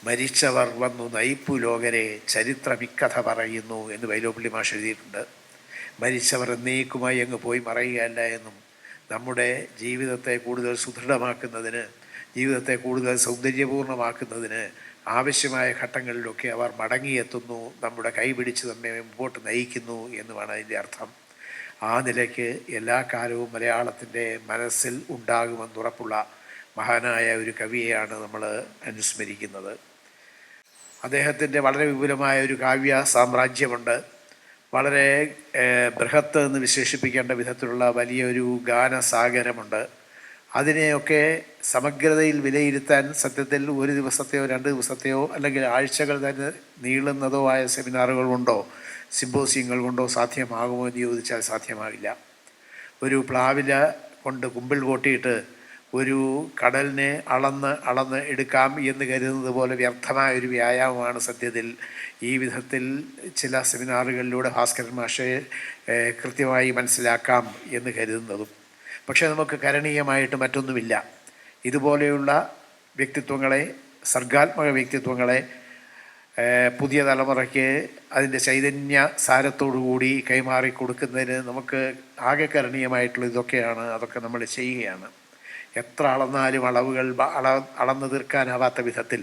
മരിച്ചവർ വന്നു നയിപ്പു ലോകരെ ചരിത്രമിക്കഥ പറയുന്നു എന്ന് വൈലോപ്പിള്ളി മാഷ് എഴുതിയിട്ടുണ്ട്. മരിച്ചവർ എന്നേക്കുമായി അങ്ങ് പോയി മറയുകയല്ല എന്നും നമ്മുടെ ജീവിതത്തെ കൂടുതൽ സുദൃഢമാക്കുന്നതിന്, ജീവിതത്തെ കൂടുതൽ സൗന്ദര്യപൂർണ്ണമാക്കുന്നതിന് ആവശ്യമായ ഘട്ടങ്ങളിലൊക്കെ അവർ മടങ്ങിയെത്തുന്നു, നമ്മുടെ കൈപിടിച്ച് നമ്മെ മുമ്പോട്ട് നയിക്കുന്നു എന്നുമാണ് അതിൻ്റെ അർത്ഥം. ആ നിലയ്ക്ക് എല്ലാ കാലവും മലയാളത്തിൻ്റെ മനസ്സിൽ ഉണ്ടാകുമെന്നുറപ്പുള്ള മഹാനായ ഒരു കവിയെയാണ് നമ്മൾ അനുസ്മരിക്കുന്നത്. അദ്ദേഹത്തിൻ്റെ വളരെ വിപുലമായ ഒരു കാവ്യ സാമ്രാജ്യമുണ്ട്. വളരെ ബൃഹത്ത് എന്ന് വിശേഷിപ്പിക്കേണ്ട വിധത്തിലുള്ള വലിയൊരു ഗാനസാഗരമുണ്ട്. അതിനെയൊക്കെ സമഗ്രതയിൽ വിലയിരുത്താൻ സത്യത്തിൽ ഒരു ദിവസത്തെയോ 2 ദിവസത്തെയോ അല്ലെങ്കിൽ ആഴ്ചകൾ തന്നെ നീളുന്നതോ ആയ സെമിനാറുകൾ കൊണ്ടോ സിമ്പോസിയങ്ങൾ കൊണ്ടോ സാധ്യമാകുമോ എന്ന് ചോദിച്ചാൽ സാധ്യമാകില്ല. ഒരു പ്ലാവില കൊണ്ട് കുമ്പിൾ കൂട്ടിയിട്ട് ഒരു കടലിനെ അളന്ന് എടുക്കാം എന്ന് കരുതുന്നത് പോലെ വ്യർത്ഥമായ ഒരു വ്യായാമമാണ് സത്യത്തിൽ ഈ വിധത്തിൽ ചില സെമിനാറുകളിലൂടെ ഭാസ്കരൻ മാഷെ കൃത്യമായി മനസ്സിലാക്കാം എന്ന് കരുതുന്നതും. പക്ഷേ നമുക്ക് കരണീയമായിട്ട് മറ്റൊന്നുമില്ല. ഇതുപോലെയുള്ള വ്യക്തിത്വങ്ങളെ, സർഗാത്മക വ്യക്തിത്വങ്ങളെ പുതിയ തലമുറയ്ക്ക് അതിൻ്റെ ചൈതന്യ സാരത്തോടുകൂടി കൈമാറി കൊടുക്കുന്നതിന് നമുക്ക് ആകെ കരണീയമായിട്ടുള്ള ഇതൊക്കെയാണ്. അതൊക്കെ നമ്മൾ ചെയ്യുകയാണ്. എത്ര അളന്നാലും അളവുകൾ അളന്നു തീർക്കാനാവാത്ത വിധത്തിൽ,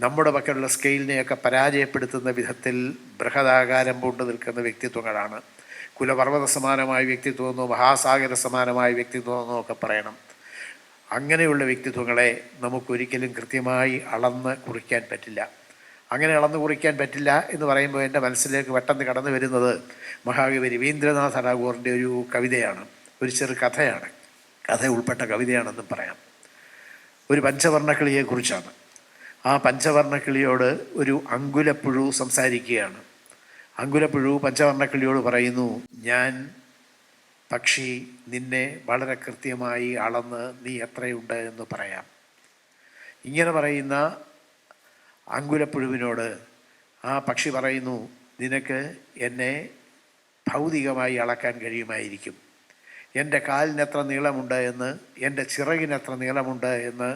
നമ്മുടെ പക്കലുള്ള സ്കെയിലിനെയൊക്കെ പരാജയപ്പെടുത്തുന്ന വിധത്തിൽ ബൃഹദാകാരം പൂണ്ടു നിൽക്കുന്ന വ്യക്തിത്വങ്ങളാണ്. കുലപർവ്വത സമാനമായ വ്യക്തിത്വമെന്നോ മഹാസാഗര സമാനമായ വ്യക്തിത്വമെന്നോ ഒക്കെ പറയണം. അങ്ങനെയുള്ള വ്യക്തിത്വങ്ങളെ നമുക്കൊരിക്കലും കൃത്യമായി അളന്ന് കുറിക്കാൻ പറ്റില്ല. അങ്ങനെ അളന്ന് കുറിക്കാൻ പറ്റില്ല എന്ന് പറയുമ്പോൾ എൻ്റെ മനസ്സിലേക്ക് പെട്ടെന്ന് കടന്നു വരുന്നത് മഹാകവി രവീന്ദ്രനാഥ ടാഗോറിൻ്റെ ഒരു കവിതയാണ്, ഒരു ചെറു കഥയാണ്. കഥ ഉൾപ്പെട്ട കവിതയാണെന്നും പറയാം. ഒരു പഞ്ചവർണ്ണക്കിളിയെക്കുറിച്ചാണ്. ആ പഞ്ചവർണ്ണക്കിളിയോട് ഒരു അങ്കുലപ്പുഴു സംസാരിക്കുകയാണ്. അങ്കുലപ്പുഴു പഞ്ചവർണ്ണക്കിളിയോട് പറയുന്നു, ഞാൻ പക്ഷി നിന്നെ വളരെ കൃത്യമായി അളന്ന് നീ എത്രയുണ്ട് എന്ന് പറയാം. ഇങ്ങനെ പറയുന്ന അങ്കുലപ്പുഴുവിനോട് ആ പക്ഷി പറയുന്നു, നിനക്ക് എന്നെ ഭൗതികമായി അളക്കാൻ കഴിയുമായിരിക്കും. എൻ്റെ കാലിനെത്ര നീളമുണ്ട് എന്ന്, എൻ്റെ ചിറകിനെത്ര നീളമുണ്ട് എന്ന്,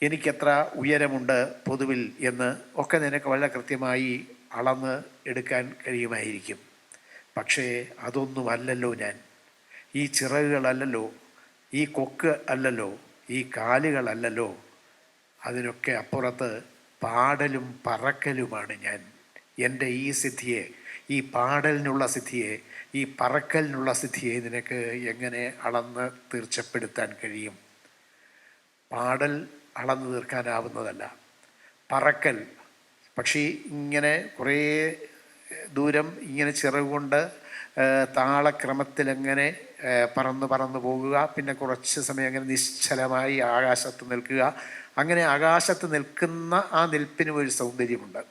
എനിക്കെത്ര ഉയരമുണ്ട് പൊതുവിൽ എന്ന് ഒക്കെ നിനക്ക് വളരെ കൃത്യമായി അളന്ന് എടുക്കാൻ കഴിയുമായിരിക്കും. പക്ഷേ അതൊന്നുമല്ലല്ലോ ഞാൻ. ഈ ചിറകുകളല്ലല്ലോ, ഈ കൊക്ക് അല്ലല്ലോ, ഈ കാലുകളല്ലല്ലോ. അതിനൊക്കെ അപ്പുറത്ത് പാടലും പറക്കലുമാണ് ഞാൻ. എൻ്റെ ഈ സിദ്ധിയെ, ഈ പാടലിനുള്ള സിദ്ധിയെ, ഈ പറക്കലിനുള്ള സിദ്ധിയെ നിനക്ക് എങ്ങനെ അളന്ന് തീർച്ചപ്പെടുത്താൻ കഴിയും? പാടൽ അളന്ന് തീർക്കാനാവുന്നതല്ല. പറക്കൽ, പക്ഷി ഇങ്ങനെ കുറേ ദൂരം ഇങ്ങനെ ചിറകുകൊണ്ട് താളക്രമത്തിലെങ്ങനെ പറന്ന് പോകുക, പിന്നെ കുറച്ച് സമയം അങ്ങനെ നിശ്ചലമായി ആകാശത്ത് നിൽക്കുക. അങ്ങനെ ആകാശത്ത് നിൽക്കുന്ന ആ നിൽപ്പിനും ഒരു സൗന്ദര്യമുണ്ട്.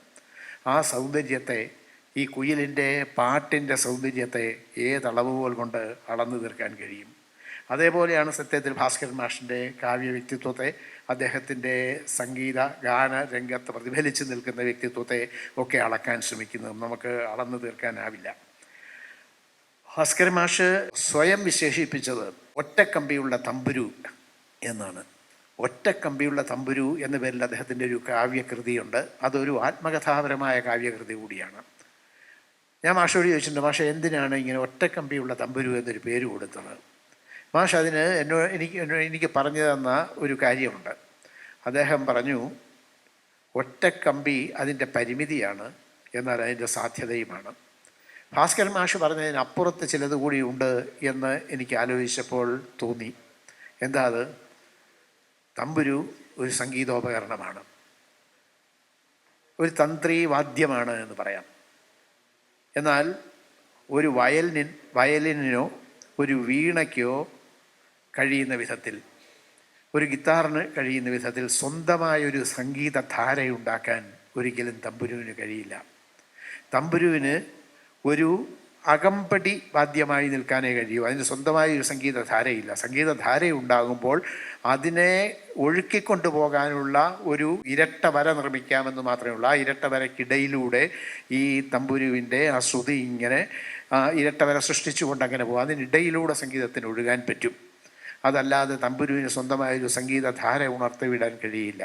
ആ സൗന്ദര്യത്തെ, ഈ കുയിലിൻ്റെ പാട്ടിൻ്റെ സൗന്ദര്യത്തെ ഏതളവുകൾ കൊണ്ട് അളന്നു തീർക്കാൻ കഴിയും? അതേപോലെയാണ് സത്യത്തിൽ ഭാസ്കരൻ മാഷിൻ്റെ കാവ്യ വ്യക്തിത്വത്തെ, അദ്ദേഹത്തിൻ്റെ സംഗീത ഗാന രംഗത്ത് പ്രതിഫലിച്ച് നിൽക്കുന്ന വ്യക്തിത്വത്തെ ഒക്കെ അളക്കാൻ ശ്രമിക്കുന്നത്. നമുക്ക് അളന്നു തീർക്കാനാവില്ല. ഭാസ്കരൻ മാഷ് സ്വയം വിശേഷിപ്പിച്ചത് ഒറ്റക്കമ്പിയുള്ള തമ്പുരു എന്നാണ്. ഒറ്റക്കമ്പിയുള്ള തമ്പുരു എന്ന പേരിൽ അദ്ദേഹത്തിൻ്റെ ഒരു കാവ്യകൃതിയുണ്ട്. അതൊരു ആത്മകഥാപരമായ കാവ്യകൃതി കൂടിയാണ്. ഞാൻ മാഷോട് ചോദിച്ചിട്ടുണ്ട്, മാഷ എന്തിനാണ് ഇങ്ങനെ ഒറ്റക്കമ്പിയുള്ള തമ്പുരു എന്നൊരു പേര് കൊടുത്തത്? മാഷ് അതിന് എനിക്ക് പറഞ്ഞു തന്ന ഒരു കാര്യമുണ്ട്. അദ്ദേഹം പറഞ്ഞു, ഒറ്റക്കമ്പി അതിൻ്റെ പരിമിതിയാണ്, എന്നാൽ അതിൻ്റെ സാധ്യതയുമാണ്. ഭാസ്കരൻ മാഷ് പറഞ്ഞതിനപ്പുറത്ത് ചിലത് കൂടി ഉണ്ട് എന്ന് എനിക്ക് ആലോചിച്ചപ്പോൾ തോന്നി. എന്താ അത്? തമ്പുരു ഒരു സംഗീതോപകരണമാണ്, ഒരു തന്ത്രി വാദ്യമാണ് എന്ന് പറയാം. എന്നാൽ ഒരു വയലിനോ ഒരു വീണയ്ക്കോ കഴിയുന്ന വിധത്തിൽ, ഒരു ഗിത്താറിന് കഴിയുന്ന വിധത്തിൽ സ്വന്തമായൊരു സംഗീതധാരയുണ്ടാക്കാൻ ഒരിക്കലും തമ്പുരുവിന് കഴിയില്ല. തമ്പുരുവിന് ഒരു അകമ്പടി വാദ്യമായി നിൽക്കാനേ കഴിയൂ. അതിന് സ്വന്തമായ ഒരു സംഗീതധാരയില്ല. സംഗീതധാരയുണ്ടാകുമ്പോൾ അതിനെ ഒഴുക്കിക്കൊണ്ടു പോകാനുള്ള ഒരു ഇരട്ട വര നിർമ്മിക്കാമെന്ന് മാത്രമേ ഉള്ളൂ. ആ ഇരട്ട വരയ്ക്കിടയിലൂടെ ഈ തമ്പുരുവിൻ്റെ ആ ശ്രുതി ഇങ്ങനെ ഇരട്ട വര സൃഷ്ടിച്ചുകൊണ്ട് അങ്ങനെ പോകും. അതിനിടയിലൂടെ സംഗീതത്തിന് ഒഴുകാൻ പറ്റും. അതല്ലാതെ തമ്പുരുവിന് സ്വന്തമായൊരു സംഗീതധാര ഉണർത്തിവിടാൻ കഴിയില്ല.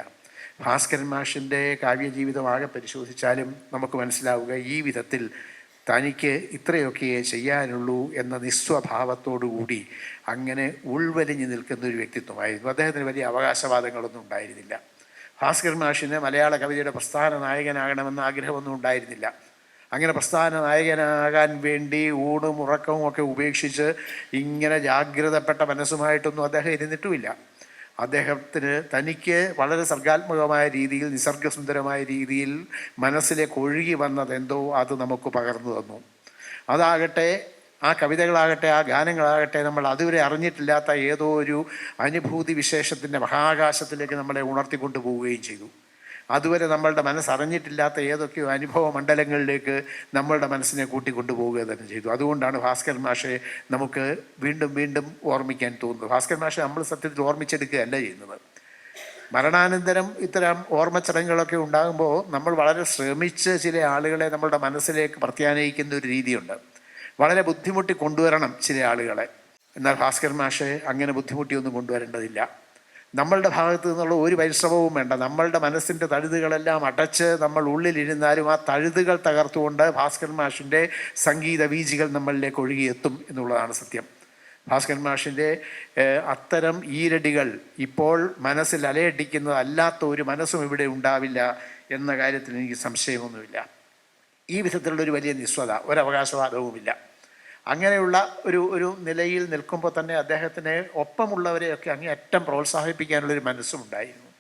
ഭാസ്കരൻ മാഷിൻ്റെ കാവ്യജീവിതം ആകെ പരിശോധിച്ചാലും നമുക്ക് മനസ്സിലാവുക ഈ വിധത്തിൽ തനിക്ക് ഇത്രയൊക്കെ ചെയ്യാനുള്ളൂ എന്ന നിസ്വഭാവത്തോടുകൂടി അങ്ങനെ ഉൾവലിഞ്ഞു നിൽക്കുന്ന ഒരു വ്യക്തിത്വമായിരുന്നു. അദ്ദേഹത്തിന് വലിയ അവകാശവാദങ്ങളൊന്നും ഉണ്ടായിരുന്നില്ല. ഭാസ്കരൻ മാഷിന് മലയാള കവിതയുടെ പ്രസ്ഥാന നായകനാകണമെന്ന ആഗ്രഹമൊന്നും ഉണ്ടായിരുന്നില്ല. അങ്ങനെ പ്രസ്ഥാന നായകനാകാൻ വേണ്ടി ഊണും ഉറക്കവും ഒക്കെ ഉപേക്ഷിച്ച് ഇങ്ങനെ ജാഗ്രതപ്പെട്ട മനസ്സുമായിട്ടൊന്നും അദ്ദേഹം ഇരുന്നിട്ടുമില്ല. അദ്ദേഹത്തിന് തനിക്ക് വളരെ സർഗാത്മകമായ രീതിയിൽ, നിസർഗസുന്ദരമായ രീതിയിൽ മനസ്സിലേക്ക് ഒഴുകി വന്നതെന്തോ അത് നമുക്ക് പകർന്നു തന്നു. അതാകട്ടെ, ആ കവിതകളാകട്ടെ, ആ ഗാനങ്ങളാകട്ടെ, നമ്മൾ അതുവരെ അറിഞ്ഞിട്ടില്ലാത്ത ഏതോ ഒരു അനുഭൂതി വിശേഷത്തിൻ്റെ മഹാകാശത്തിലേക്ക് നമ്മളെ ഉണർത്തിക്കൊണ്ടു പോവുകയും ചെയ്തു. അതുവരെ നമ്മളുടെ മനസ്സറിഞ്ഞിട്ടില്ലാത്ത ഏതൊക്കെയോ അനുഭവ മണ്ഡലങ്ങളിലേക്ക് നമ്മളുടെ മനസ്സിനെ കൂട്ടിക്കൊണ്ടു പോവുക തന്നെ ചെയ്തു. അതുകൊണ്ടാണ് ഭാസ്കരൻ മാഷെ നമുക്ക് വീണ്ടും വീണ്ടും ഓർമ്മിക്കാൻ തോന്നുന്നത്. ഭാസ്കരൻ മാഷെ നമ്മൾ സത്യത്തിൽ ഓർമ്മിച്ചെടുക്കുകയല്ല ചെയ്യുന്നത്. മരണാനന്തരം ഇത്തരം ഓർമ്മച്ചടങ്ങുകളൊക്കെ ഉണ്ടാകുമ്പോൾ നമ്മൾ വളരെ ശ്രമിച്ച് ചില ആളുകളെ നമ്മളുടെ മനസ്സിലേക്ക് പ്രത്യാനയിക്കുന്ന ഒരു രീതിയുണ്ട്. വളരെ ബുദ്ധിമുട്ടി കൊണ്ടുവരണം ചില ആളുകളെ. എന്നാൽ ഭാസ്കരൻ മാഷെ അങ്ങനെ ബുദ്ധിമുട്ടിയൊന്നും കൊണ്ടുവരേണ്ടതില്ല. നമ്മളുടെ ഭാഗത്തു നിന്നുള്ള ഒരു പരിശ്രമവും വേണ്ട. നമ്മളുടെ മനസ്സിൻ്റെ തഴുതുകളെല്ലാം അടച്ച് നമ്മൾ ഉള്ളിലിരുന്നാലും ആ തഴുതുകൾ തകർത്തുകൊണ്ട് ഭാസ്കരൻ മാഷിൻ്റെ സംഗീത വീജികൾ നമ്മളിലേക്ക് ഒഴുകിയെത്തും എന്നുള്ളതാണ് സത്യം. ഭാസ്കരൻ മാഷിൻ്റെ അത്തരം ഈരടികൾ ഇപ്പോൾ മനസ്സിൽ അലയടിക്കുന്നതല്ലാത്ത ഒരു മനസ്സും ഇവിടെ ഉണ്ടാവില്ല എന്ന കാര്യത്തിൽ എനിക്ക് സംശയമൊന്നുമില്ല. ഈ വിധത്തിലുള്ളൊരു വലിയ നിസ്വത, ഒരവകാശവാദവുമില്ല. അങ്ങനെയുള്ള ഒരു നിലയിൽ നിൽക്കുമ്പോൾ തന്നെ അദ്ദേഹത്തിന് ഒപ്പമുള്ളവരെയൊക്കെ അങ്ങേയറ്റം പ്രോത്സാഹിപ്പിക്കാനുള്ളൊരു മനസ്സും ഉണ്ടായിരുന്നു.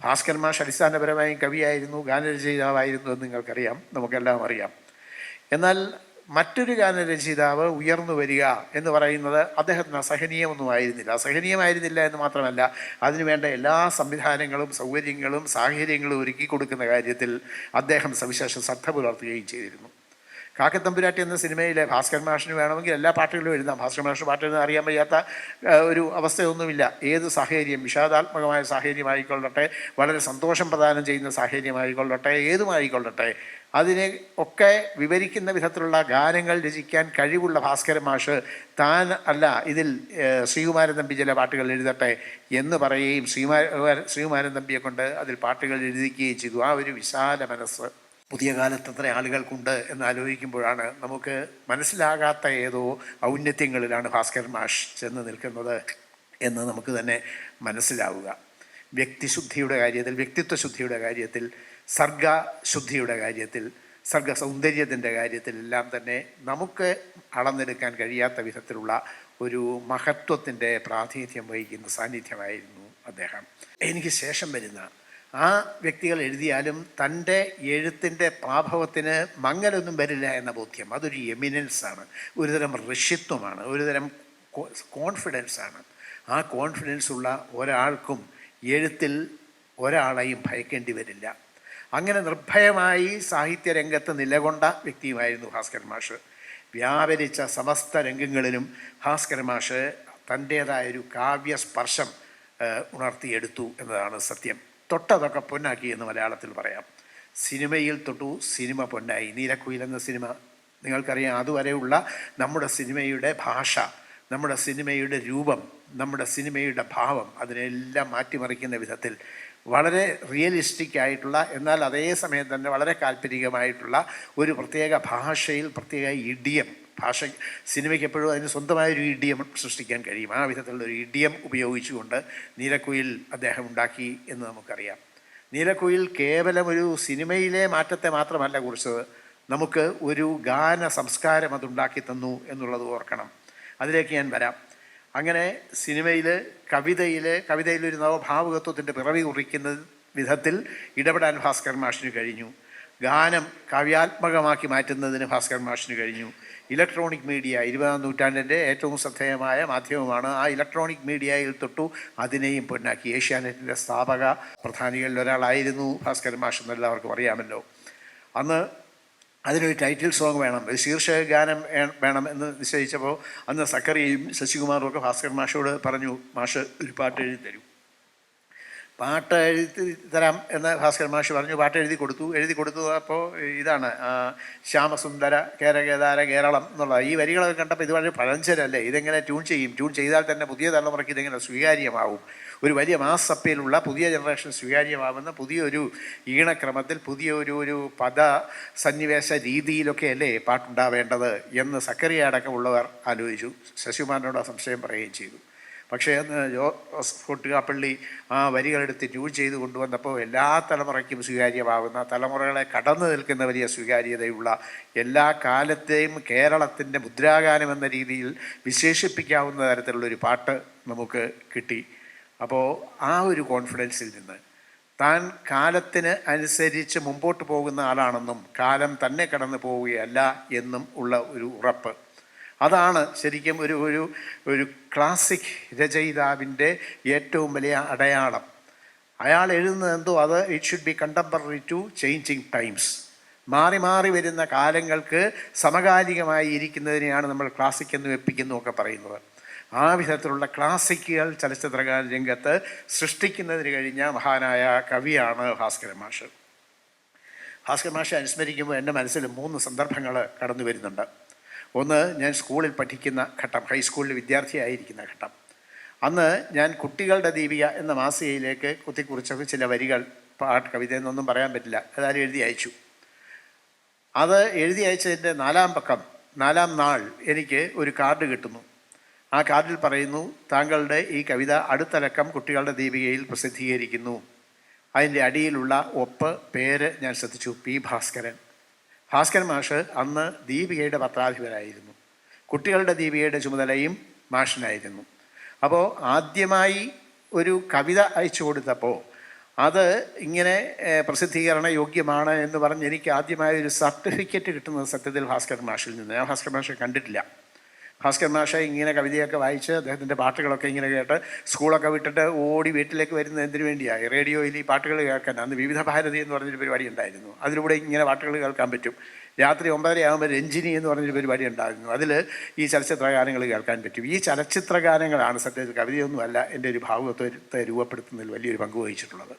ഭാസ്കരൻ മാഷ് അടിസ്ഥാനപരമായും കവിയായിരുന്നു, ഗാനരചയിതാവായിരുന്നു എന്ന് നിങ്ങൾക്കറിയാം, നമുക്കെല്ലാം അറിയാം. എന്നാൽ മറ്റൊരു ഗാനരചയിതാവ് ഉയർന്നു വരിക എന്ന് പറയുന്നത് അദ്ദേഹത്തിന് അസഹനീയമൊന്നും ആയിരുന്നില്ല. അസഹനീയമായിരുന്നില്ല എന്ന് മാത്രമല്ല, അതിനുവേണ്ട എല്ലാ സംവിധാനങ്ങളും സൗകര്യങ്ങളും സാഹചര്യങ്ങളും ഒരുക്കി കൊടുക്കുന്ന കാര്യത്തിൽ അദ്ദേഹം സവിശേഷ ശ്രദ്ധ പുലർത്തുകയും ചെയ്തിരുന്നു. കാക്കത്തമ്പുരാട്ടി എന്ന സിനിമയിലെ ഭാസ്കരൻ മാഷിന് വേണമെങ്കിൽ എല്ലാ പാട്ടുകളും എഴുതാം. ഭാസ്കരൻ മാഷ് പാട്ട് എഴുതാൻ അറിയാൻ വയ്യാത്ത ഒരു അവസ്ഥയൊന്നുമില്ല. ഏത് സാഹചര്യം, വിഷാദാത്മകമായ സാഹചര്യമായിക്കൊള്ളട്ടെ, വളരെ സന്തോഷം പ്രദാനം ചെയ്യുന്ന സാഹചര്യമായിക്കൊള്ളട്ടെ, ഏതുമായിക്കൊള്ളട്ടെ, അതിനെ ഒക്കെ വിവരിക്കുന്ന വിധത്തിലുള്ള ഗാനങ്ങൾ രചിക്കാൻ കഴിവുള്ള ഭാസ്കരൻ മാഷ് താൻ അല്ല ഇതിൽ ശ്രീകുമാരൻ തമ്പി ചില പാട്ടുകൾ എഴുതട്ടെ എന്ന് പറയുകയും ശ്രീകുമാരൻ തമ്പിയെ കൊണ്ട് അതിൽ പാട്ടുകൾ എഴുതിക്കുകയും ചെയ്തു. ആ ഒരു വിശാല മനസ്സ് പുതിയ കാലത്ത് എത്ര ആളുകൾക്കുണ്ട് എന്നാലോചിക്കുമ്പോഴാണ് നമുക്ക് മനസ്സിലാകാത്ത ഏതോ ഔന്നത്യങ്ങളിലാണ് ഭാസ്കരൻ മാഷ് ചെന്ന് നിൽക്കുന്നത് എന്ന് നമുക്ക് തന്നെ മനസ്സിലാവുക. വ്യക്തിശുദ്ധിയുടെ കാര്യത്തിൽ, വ്യക്തിത്വശുദ്ധിയുടെ കാര്യത്തിൽ, സർഗശുദ്ധിയുടെ കാര്യത്തിൽ, സർഗ സൗന്ദര്യത്തിൻ്റെ കാര്യത്തിൽ എല്ലാം തന്നെ നമുക്ക് അളന്നെടുക്കാൻ കഴിയാത്ത വിധത്തിലുള്ള ഒരു മഹത്വത്തിൻ്റെ പ്രാതിനിധ്യം വഹിക്കുന്ന സാന്നിധ്യമായിരുന്നു അദ്ദേഹം. എനിക്ക് ശേഷം വരുന്ന ആ വ്യക്തികൾ എഴുതിയാലും തൻ്റെ എഴുത്തിൻ്റെ പ്രാഭവത്തിന് മങ്ങലൊന്നും വരില്ല എന്ന ബോധ്യം, അതൊരു എമിനൻസാണ്, ഒരുതരം ഋഷിത്വമാണ്, ഒരുതരം കോൺഫിഡൻസാണ്. ആ കോൺഫിഡൻസ് ഉള്ള ഒരാൾക്കും എഴുത്തിൽ ഒരാളെയും ഭയക്കേണ്ടി വരില്ല. അങ്ങനെ നിർഭയമായി സാഹിത്യരംഗത്ത് നിലകൊണ്ട വ്യക്തിയുമായിരുന്നു ഭാസ്കരൻ മാഷ്. വ്യാപരിച്ച സമസ്ത രംഗങ്ങളിലും ഭാസ്കരൻ മാഷ് തൻ്റേതായൊരു കാവ്യസ്പർശം ഉണർത്തിയെടുത്തു എന്നതാണ് സത്യം. തൊട്ടതൊക്കെ പൊന്നാക്കി എന്ന് മലയാളത്തിൽ പറയാം. സിനിമയിൽ തൊട്ടു സിനിമ പൊന്നായി. നീലക്കുയിൽ എന്ന സിനിമ നിങ്ങൾക്കറിയാം. അതുവരെയുള്ള നമ്മുടെ സിനിമയുടെ ഭാഷ, നമ്മുടെ സിനിമയുടെ രൂപം, നമ്മുടെ സിനിമയുടെ ഭാവം, അതിനെല്ലാം മാറ്റിമറിക്കുന്ന വിധത്തിൽ വളരെ റിയലിസ്റ്റിക് ആയിട്ടുള്ള, എന്നാൽ അതേസമയം തന്നെ വളരെ കാൽപ്പനികമായിട്ടുള്ള ഒരു പ്രത്യേക ഭാഷയിൽ, പ്രത്യേക ഇഡിയം ഭാഷ, സിനിമയ്ക്ക് എപ്പോഴും അതിന് സ്വന്തമായൊരു ഇഡിയം സൃഷ്ടിക്കാൻ കഴിയും. ആ വിധത്തിലുള്ളൊരു ഇഡിയം ഉപയോഗിച്ചുകൊണ്ട് നീലക്കുയിൽ അദ്ദേഹം ഉണ്ടാക്കി എന്ന് നമുക്കറിയാം. നീലക്കുയിൽ കേവലം ഒരു സിനിമയിലെ മാറ്റത്തെ മാത്രമല്ല കുറിച്ചത്, നമുക്ക് ഒരു ഗാന സംസ്കാരം അതുണ്ടാക്കി തന്നു എന്നുള്ളത് ഓർക്കണം. അതിലേക്ക് ഞാൻ വരാം. അങ്ങനെ സിനിമയിൽ, കവിതയിലൊരു നവഭാവുകത്വത്തിൻ്റെ പിറവി കുറിക്കുന്ന വിധത്തിൽ ഇടപെടാൻ ഭാസ്കരൻ മാഷിന് കഴിഞ്ഞു. ഗാനം കാവ്യാത്മകമാക്കി മാറ്റുന്നതിന് ഭാസ്കരൻ മാഷിന് കഴിഞ്ഞു. ഇലക്ട്രോണിക് മീഡിയ 20ാം നൂറ്റാണ്ടിൻ്റെ ഏറ്റവും ശ്രദ്ധേയമായ മാധ്യമമാണ്. ആ ഇലക്ട്രോണിക് മീഡിയയിൽ തൊട്ടു അതിനെയും പൊന്നാക്കി. ഏഷ്യാനെറ്റിൻ്റെ സ്ഥാപക പ്രധാനികളിൽ ഒരാളായിരുന്നു ഭാസ്കരൻ മാഷ് എന്ന് എല്ലാവർക്കും അറിയാമല്ലോ. അന്ന് അതിനൊരു ടൈറ്റിൽ സോങ് വേണം, ഒരു ശീർഷക ഗാനം വേണം എന്ന് നിശ്ചയിച്ചപ്പോൾ അന്ന് സക്കറിയയും ശശികുമാറും ഒക്കെ ഭാസ്കരൻ മാഷോട് പറഞ്ഞു, മാഷ് ഒരു പാട്ട് എഴുതി തരൂ. പാട്ട് എഴുതി തരാം എന്ന് ഭാസ്കരൻ മാഷ് പറഞ്ഞു. പാട്ട് എഴുതി കൊടുത്തു. അപ്പോൾ ഇതാണ് ശ്യാമസുന്ദര കേരകേദാര കേരളം എന്നുള്ള ഈ വരികളൊക്കെ കണ്ടപ്പോൾ ഇത് വളരെ പഴഞ്ചരല്ലേ, ഇതെങ്ങനെ ട്യൂൺ ചെയ്താൽ തന്നെ പുതിയ തലമുറയ്ക്ക് ഇതെങ്ങനെ സ്വീകാര്യമാവും, ഒരു വലിയ മാസ് അപ്പീലുള്ള പുതിയ ജനറേഷൻ സ്വീകാര്യമാവുന്ന പുതിയൊരു ഈണക്രമത്തിൽ പുതിയൊരു പദ സന്നിവേശ രീതിയിലൊക്കെ അല്ലേ പാട്ടുണ്ടാവേണ്ടത് എന്ന് സക്കറിയ അടക്കമുള്ളവർ ആലോചിച്ചു. ശശികുമാരനോട് സംശയം പറയുകയും ചെയ്തു. പക്ഷേ അന്ന് ജോസഫ് കൊട്ടുകാപ്പള്ളി ആ വരികളെടുത്ത് ട്യൂൺ ചെയ്ത് കൊണ്ടുവന്നപ്പോൾ എല്ലാ തലമുറയ്ക്കും സ്വീകാര്യമാകുന്ന, തലമുറകളെ കടന്നു നിൽക്കുന്ന വലിയ സ്വീകാര്യതയുള്ള, എല്ലാ കാലത്തെയും കേരളത്തിൻ്റെ മുദ്രാഗാനം എന്ന രീതിയിൽ വിശേഷിപ്പിക്കാവുന്ന തരത്തിലുള്ളൊരു പാട്ട് നമുക്ക് കിട്ടി. അപ്പോൾ ആ ഒരു കോൺഫിഡൻസിൽ നിന്ന് താൻ കാലത്തിന് അനുസരിച്ച് മുമ്പോട്ട് പോകുന്ന ആളാണെന്നും കാലം തന്നെ കടന്നു പോവുകയല്ല എന്നും ഉള്ള ഒരു ഉറപ്പ്, അതാണ് ശരിക്കും ഒരു ക്ലാസിക് രചയിതാവിൻ്റെ ഏറ്റവും വലിയ അടയാളം. അയാൾ എഴുതുന്നത് എന്തോ അത് it should be contemporary to changing times. മാറി മാറി വരുന്ന കാലങ്ങൾക്ക് സമകാലികമായി ഇരിക്കുന്നതിനെയാണ് നമ്മൾ ക്ലാസിക് എന്ന് വെപ്പിക്കുന്നു ഒക്കെ പറയുന്നത്. ആ വിധത്തിലുള്ള ക്ലാസിക്കുകൾ ചലച്ചിത്ര രംഗത്ത് സൃഷ്ടിക്കുന്നതിന് കഴിഞ്ഞ മഹാനായ കവിയാണ് ഭാസ്കരൻ മാഷ്. ഭാസ്കരൻ മാഷെ അനുസ്മരിക്കുമ്പോൾ എൻ്റെ മനസ്സിൽ 3 സന്ദർഭങ്ങൾ കടന്നു വരുന്നുണ്ട്. ഒന്ന്, ഞാൻ സ്കൂളിൽ പഠിക്കുന്ന ഘട്ടം, ഹൈസ്കൂളിൽ വിദ്യാർത്ഥിയായിരിക്കുന്ന ഘട്ടം. അന്ന് ഞാൻ കുട്ടികളുടെ ദീപിക എന്ന മാസികയിലേക്ക് കുത്തിക്കുറിച്ചൊക്കെ ചില വരികൾ, കവിത എന്നൊന്നും പറയാൻ പറ്റില്ല, അതായത് എഴുതി അയച്ചു. അത് എഴുതി അയച്ചതിൻ്റെ 4ാം നാൾ എനിക്ക് ഒരു കാർഡ് കിട്ടുന്നു. ആ കാർഡിൽ പറയുന്നു, താങ്കളുടെ ഈ കവിത അടുത്തലക്കം കുട്ടികളുടെ ദീപികയിൽ പ്രസിദ്ധീകരിക്കുന്നു. അതിൻ്റെ അടിയിലുള്ള പേര് ഞാൻ ശ്രദ്ധിച്ചു, പി ഭാസ്കരൻ. ഭാസ്കരൻ മാഷ് അന്ന് ദീപികയുടെ പത്രാധിപരായിരുന്നു. കുട്ടികളുടെ ദീപികയുടെ ചുമതലയും മാഷിനായിരുന്നു. അപ്പോൾ ആദ്യമായി ഒരു കവിത അയച്ചു കൊടുത്തപ്പോൾ അത് ഇങ്ങനെ പ്രസിദ്ധീകരണ യോഗ്യമാണ് എന്ന് പറഞ്ഞ് എനിക്ക് ആദ്യമായി ഒരു സർട്ടിഫിക്കറ്റ് കിട്ടുന്നത് സത്യത്തിൽ ഭാസ്കരൻ മാഷിൽ നിന്ന്. ഞാൻ ഭാസ്കരൻ മാഷെ കണ്ടിട്ടില്ല. ഭാസ്കരൻ മാഷെ ഇങ്ങനെ കവിതയൊക്കെ വായിച്ച് അദ്ദേഹത്തിൻ്റെ പാട്ടുകളൊക്കെ ഇങ്ങനെ കേട്ട് സ്കൂളൊക്കെ വിട്ടിട്ട് ഓടി വീട്ടിലേക്ക് വരുന്നത് എന്തിനു വേണ്ടിയാണ്? റേഡിയോയിൽ ഈ പാട്ടുകൾ കേൾക്കാൻ. അന്ന് വിവിധ ഭാരതി എന്ന് പറഞ്ഞൊരു പരിപാടി ഉണ്ടായിരുന്നു. അതിലൂടെ ഇങ്ങനെ പാട്ടുകൾ കേൾക്കാൻ പറ്റും. രാത്രി 9:30 ആകുമ്പോൾ രഞ്ജിനി എന്ന് പറഞ്ഞൊരു പരിപാടി ഉണ്ടായിരുന്നു. അതിൽ ഈ ചലച്ചിത്ര ഗാനങ്ങൾ കേൾക്കാൻ പറ്റും. ഈ ചലച്ചിത്ര ഗാനങ്ങളാണ് സത്യത്തിൽ കവിതയൊന്നുമല്ല എൻ്റെ ഒരു ഭാവുകത്വത്തെ രൂപപ്പെടുത്തുന്നതിൽ വലിയൊരു പങ്ക് വഹിച്ചിട്ടുള്ളത്.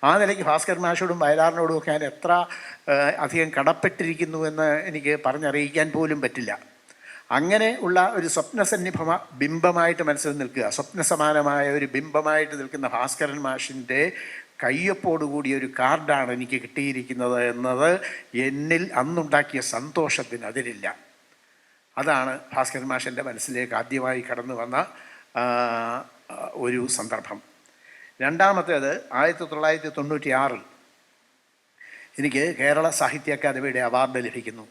ആ നിലയ്ക്ക് ഭാസ്കരൻ മാഷോടും വയലാറിനോടും ഒക്കെ ഞാൻ എത്ര അധികം കടപ്പെട്ടിരിക്കുന്നു എന്ന് എനിക്ക് പറഞ്ഞറിയിക്കാൻ പോലും പറ്റില്ല. അങ്ങനെ ഉള്ള ഒരു ബിംബമായിട്ട് മനസ്സിൽ നിൽക്കുക, സ്വപ്നസമാനമായ ഒരു ബിംബമായിട്ട് നിൽക്കുന്ന ഭാസ്കരൻ മാഷിൻ്റെ കയ്യൊപ്പോടുകൂടിയ ഒരു കാർഡാണ് എനിക്ക് കിട്ടിയിരിക്കുന്നത് എന്നത് എന്നിൽ അന്നുണ്ടാക്കിയ സന്തോഷത്തിന് അതിരില്ല. അതാണ് ഭാസ്കരൻ മാഷിൻ്റെ മനസ്സിലേക്ക് ആദ്യമായി കടന്നു വന്ന ഒരു സന്ദർഭം. രണ്ടാമത്തേത് 1996 എനിക്ക് കേരള സാഹിത്യ അക്കാദമിയുടെ അവാർഡ് ലഭിക്കുന്നു.